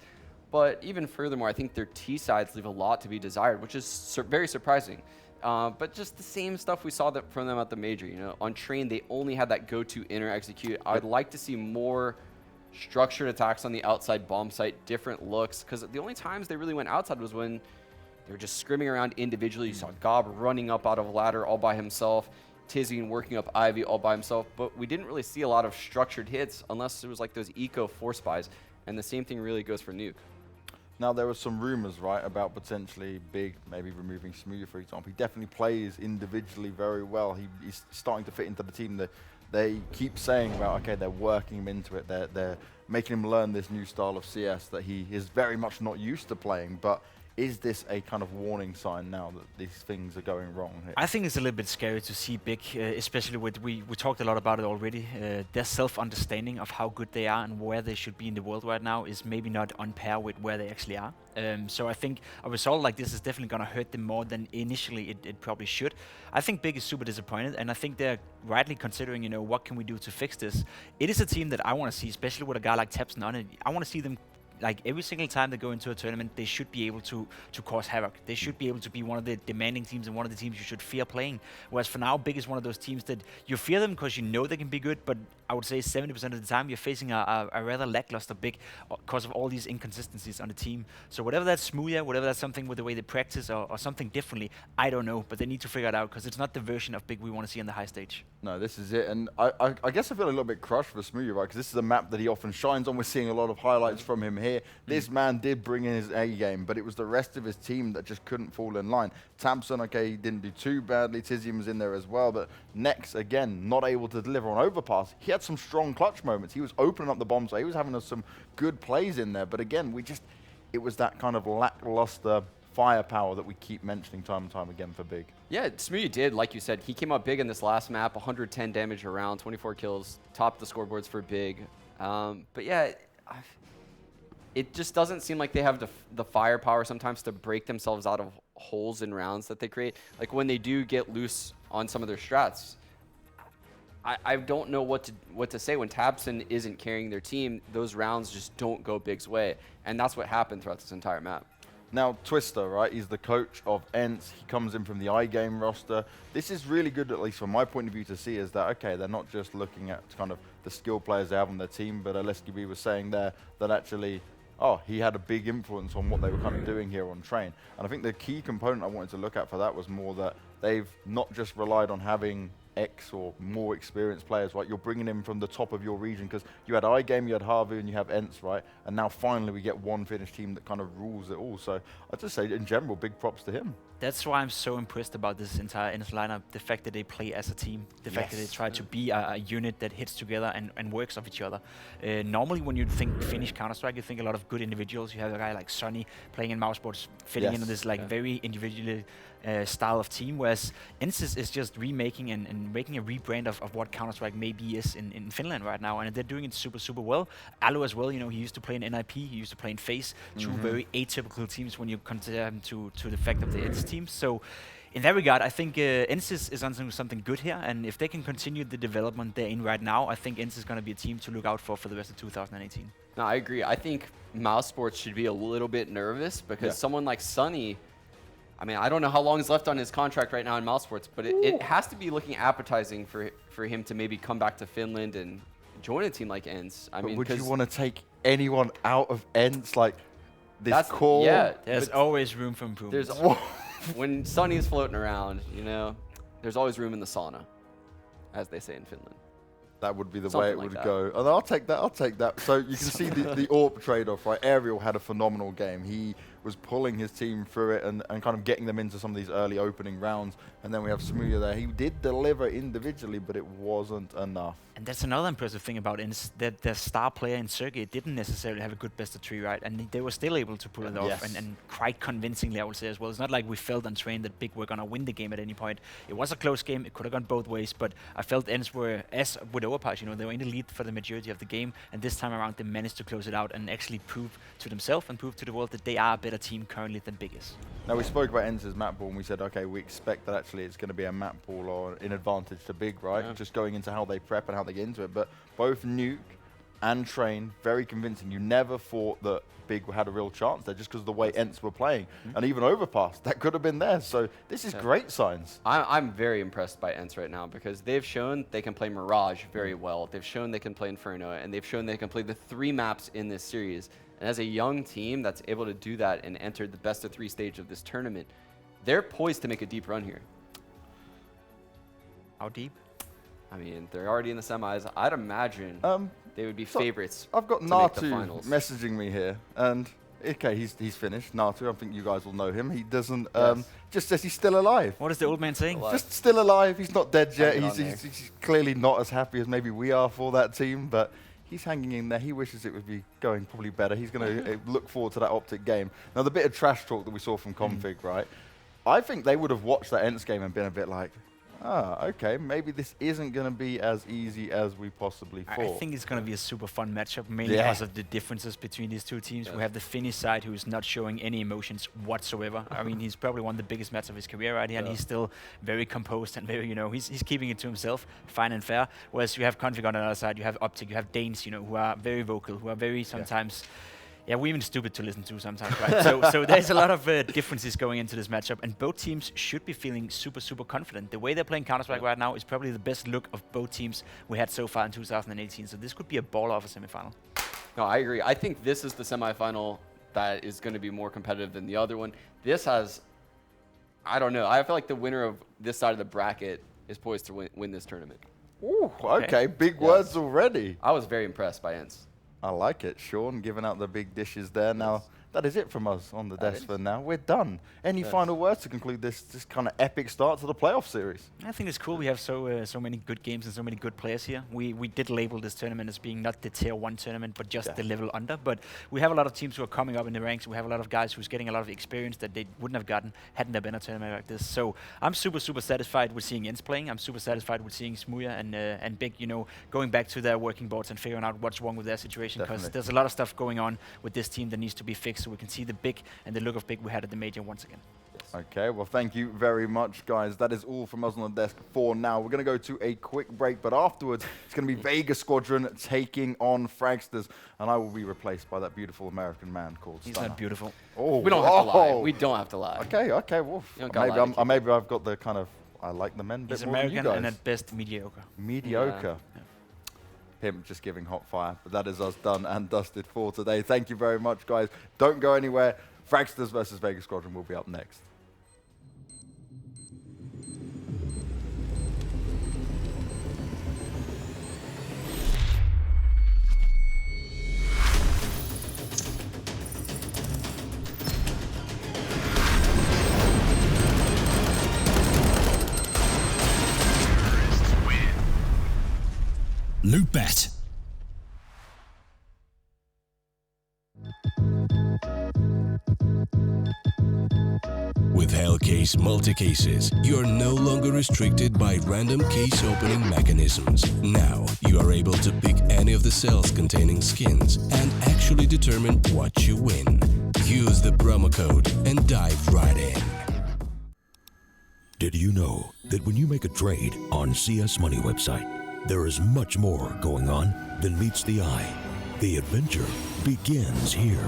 But even furthermore, I think their T sides leave a lot to be desired, which is very surprising. But just the same stuff we saw from them at the major. You know, on train, they only had that go-to inner execute. I'd like to see more structured attacks on the outside bomb site, different looks, because the only times they really went outside was when they were just scrimming around individually. You saw Gob running up out of ladder all by himself, Tizian working up Ivy all by himself, but we didn't really see a lot of structured hits unless it was like those eco force buys, and the same thing really goes for Nuke. Now, there were some rumors, right, about potentially Big maybe removing Smoothie, for example. He definitely plays individually very well. He's starting to fit into the team. They keep saying about, okay, they're working him into it. They're making him learn this new style of CS that he is very much not used to playing. But is this a kind of warning sign now that these things are going wrong here? I think it's a little bit scary to see Big, especially with, we talked a lot about it already, their self-understanding of how good they are and where they should be in the world right now is maybe not on par with where they actually are. So I think a result like this is definitely going to hurt them more than initially it probably should. I think Big is super disappointed, and I think they're rightly considering, you know, what can we do to fix this? It is a team that I want to see, especially with a guy like tabseN on it. I want to see them, like, every single time they go into a tournament, they should be able to cause havoc. They should be able to be one of the demanding teams and one of the teams you should fear playing. Whereas for now, Big is one of those teams that you fear them because you know they can be good, but I would say 70% of the time you're facing a rather lackluster Big because of all these inconsistencies on the team. So whatever that's smoother, whatever that's something with the way they practice or something differently, I don't know, but they need to figure it out because it's not the version of Big we want to see on the high stage. No, this is it. And I guess I feel a little bit crushed for Smoothie, right? Because this is a map that he often shines on. We're seeing a lot of highlights from him here. This man did bring in his A game, but it was the rest of his team that just couldn't fall in line. tabseN, okay, he didn't do too badly. Tizian was in there as well, but Nex, again, not able to deliver on overpass. He had some strong clutch moments. He was opening up the bomb, so he was having some good plays in there. But again, it was that kind of lackluster firepower that we keep mentioning time and time again for Big. Yeah, Smoothie did, like you said, he came up big in this last map, 110 damage around, 24 kills, topped the scoreboards for Big. But yeah, it just doesn't seem like they have the firepower sometimes to break themselves out of holes in rounds that they create. Like when they do get loose on some of their strats, I don't know what to say. When tabseN isn't carrying their team, those rounds just don't go Big's way. And that's what happened throughout this entire map. Now, Twister, right, he's the coach of ENCE. He comes in from the iGame roster. This is really good, at least from my point of view, to see is that, okay, they're not just looking at kind of the skill players they have on their team, but Alexib was saying there that actually, he had a big influence on what they were kind of doing here on train. And I think the key component I wanted to look at for that was more that they've not just relied on having X or more experienced players, right? You're bringing in from the top of your region because you had iGame, you had Harvu, and you have ENCE, right? And now finally we get one Finnish team that kind of rules it all. So I'd just say, in general, big props to him. That's why I'm so impressed about this entire ENCE lineup. The fact that they play as a team, the fact that they try to be a unit that hits together and works off each other. Normally, when you think Finnish Counter-Strike, you think a lot of good individuals. You have a guy like Sonny playing in Mousesports, fitting into this very individual style of team, whereas ENCE is just remaking and making a rebrand of what Counter-Strike maybe is in Finland right now, and they're doing it super, super well. Alu as well, you know, he used to play in NIP, he used to play in FaZe, two very atypical teams when you consider him to the fact of the ENCE team. So in that regard, I think ENCE is on something good here, and if they can continue the development they're in right now, I think ENCE is going to be a team to look out for the rest of 2018. No, I agree. I think Mousesports should be a little bit nervous because someone like Sonny, I mean, I don't know how long is left on his contract right now in Mousesports, but it has to be looking appetizing for him to maybe come back to Finland and join a team like ENCE. I mean, would you want to take anyone out of ENCE? Like, this core? Yeah. There's always room for improvement. When Sunny's floating around, you know, there's always room in the sauna, as they say in Finland. That would be the Something way it like would that. go. And I'll take that. I'll take that. So you can see the AWP trade-off, right? Ariel had a phenomenal game. He was pulling his team through it and kind of getting them into some of these early opening rounds. And then we have Smooya there. He did deliver individually, but it wasn't enough. And that's another impressive thing about ENCE, that their star player in Sergey didn't necessarily have a good best of 3, right? And they were still able to pull it off, and quite convincingly, I would say as well. It's not like we felt on train that Big were going to win the game at any point. It was a close game. It could have gone both ways, but I felt ENCE were, as with Overpass, you know, they were in the lead for the majority of the game, and this time around they managed to close it out and actually prove to themselves and prove to the world that they are a better team currently than Big is. Now, we spoke about ENCE's map ball, and we said, okay, we expect that actually it's going to be a map ball or in advantage to Big, right? Yeah. Just going into how they prep and how they get into it. But both Nuke and Train, very convincing. You never thought that Big had a real chance there just because of the way ENCE were playing. And even Overpass, that could have been there. So this is great signs. I'm very impressed by ENCE right now because they've shown they can play Mirage very well. They've shown they can play Inferno, and they've shown they can play the 3 maps in this series. And as a young team that's able to do that and enter the best of 3 stage of this tournament, they're poised to make a deep run here. How deep? I mean, they're already in the semis. I'd imagine they would be favorites. I've got to make the Natu finals. messaging me here, and okay, he's finished. Natu, I think you guys will know him. He doesn't, just says he's still alive. What is the old man saying? Just still alive. He's not dead yet. Hanging on He's clearly not as happy as maybe we are for that team, but he's hanging in there. He wishes it would be going probably better. He's going to look forward to that Optic game. Now, the bit of trash talk that we saw from Config, right? I think they would have watched that ENCE game and been a bit like, okay, maybe this isn't going to be as easy as we possibly thought. I think it's going to be a super fun matchup, mainly because of the differences between these two teams. We have the Finnish side who's not showing any emotions whatsoever. I mean, he's probably won the biggest match of his career right here, and he's still very composed and very, you know, he's keeping it to himself, fine and fair. Whereas you have Config on the other side, you have Optic, you have Danes, you know, who are very vocal, who are very sometimes... Yeah, we're even stupid to listen to sometimes, right? so there's a lot of differences going into this matchup, and both teams should be feeling super, super confident. The way they're playing Counter-Strike right now is probably the best look of both teams we had so far in 2018, so this could be a baller of a semifinal. No, I agree. I think this is the semifinal that is going to be more competitive than the other one. This has, I don't know, I feel like the winner of this side of the bracket is poised to win this tournament. Ooh, okay, big words already. I was very impressed by ENCE. I like it. Sean giving out the big dishes there. Now, that is it from us on the desk for now. We're done. Any final words to conclude this kind of epic start to the playoff series? I think it's cool we have so many good games and so many good players here. We did label this tournament as being not the tier 1 tournament, but just the level under. But we have a lot of teams who are coming up in the ranks. We have a lot of guys who's getting a lot of experience that they wouldn't have gotten hadn't there been a tournament like this. So I'm super, super satisfied with seeing ENCE playing. I'm super satisfied with seeing Smooya and Big, you know, going back to their working boards and figuring out what's wrong with their situation, because there's a lot of stuff going on with this team that needs to be fixed, so we can see the Big and the look of Big we had at the major once again. Okay, well, thank you very much, guys. That is all from us on the desk for now. We're going to go to a quick break, but afterwards, it's going to be Vega Squadron taking on Fragsters, and I will be replaced by that beautiful American man called He's Stunner. not beautiful. Oh, We don't have to lie. We don't have to lie. Okay, well, You don't gotta lie to maybe I've got the kind of, I like the men a bit He's more than you American and guys. at best mediocre. Mediocre. Him just giving hot fire, but that is us done and dusted for today. Thank you very much, guys. Don't go anywhere. Fragsters versus Vega Squadron will be up next. Loot Bet. With Hellcase multi-cases, you're no longer restricted by random case opening mechanisms. Now, you are able to pick any of the cells containing skins and actually determine what you win. Use the promo code and dive right in. Did you know that when you make a trade on CS Money website, there is much more going on than meets the eye? The adventure begins here.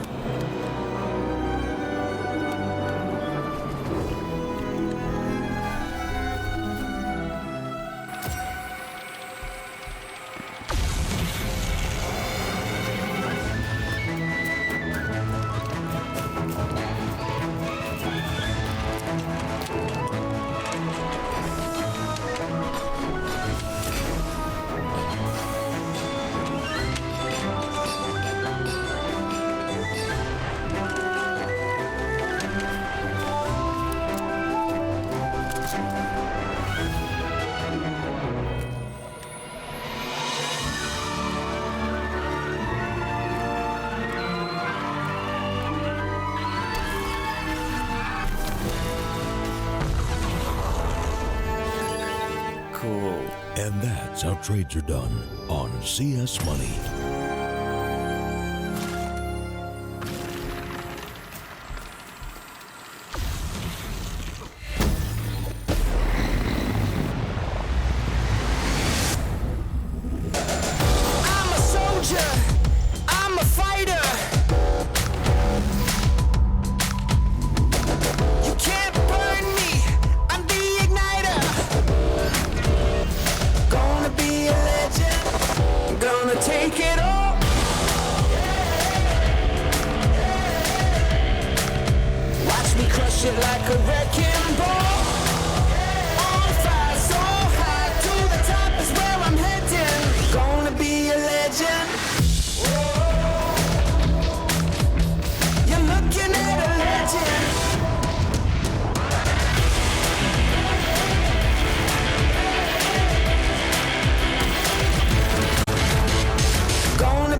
And that's how trades are done on CS Money. I'm a fighter. You can't burn me. I'm the igniter. Gonna be a legend. Gonna take it all. Watch me crush it like a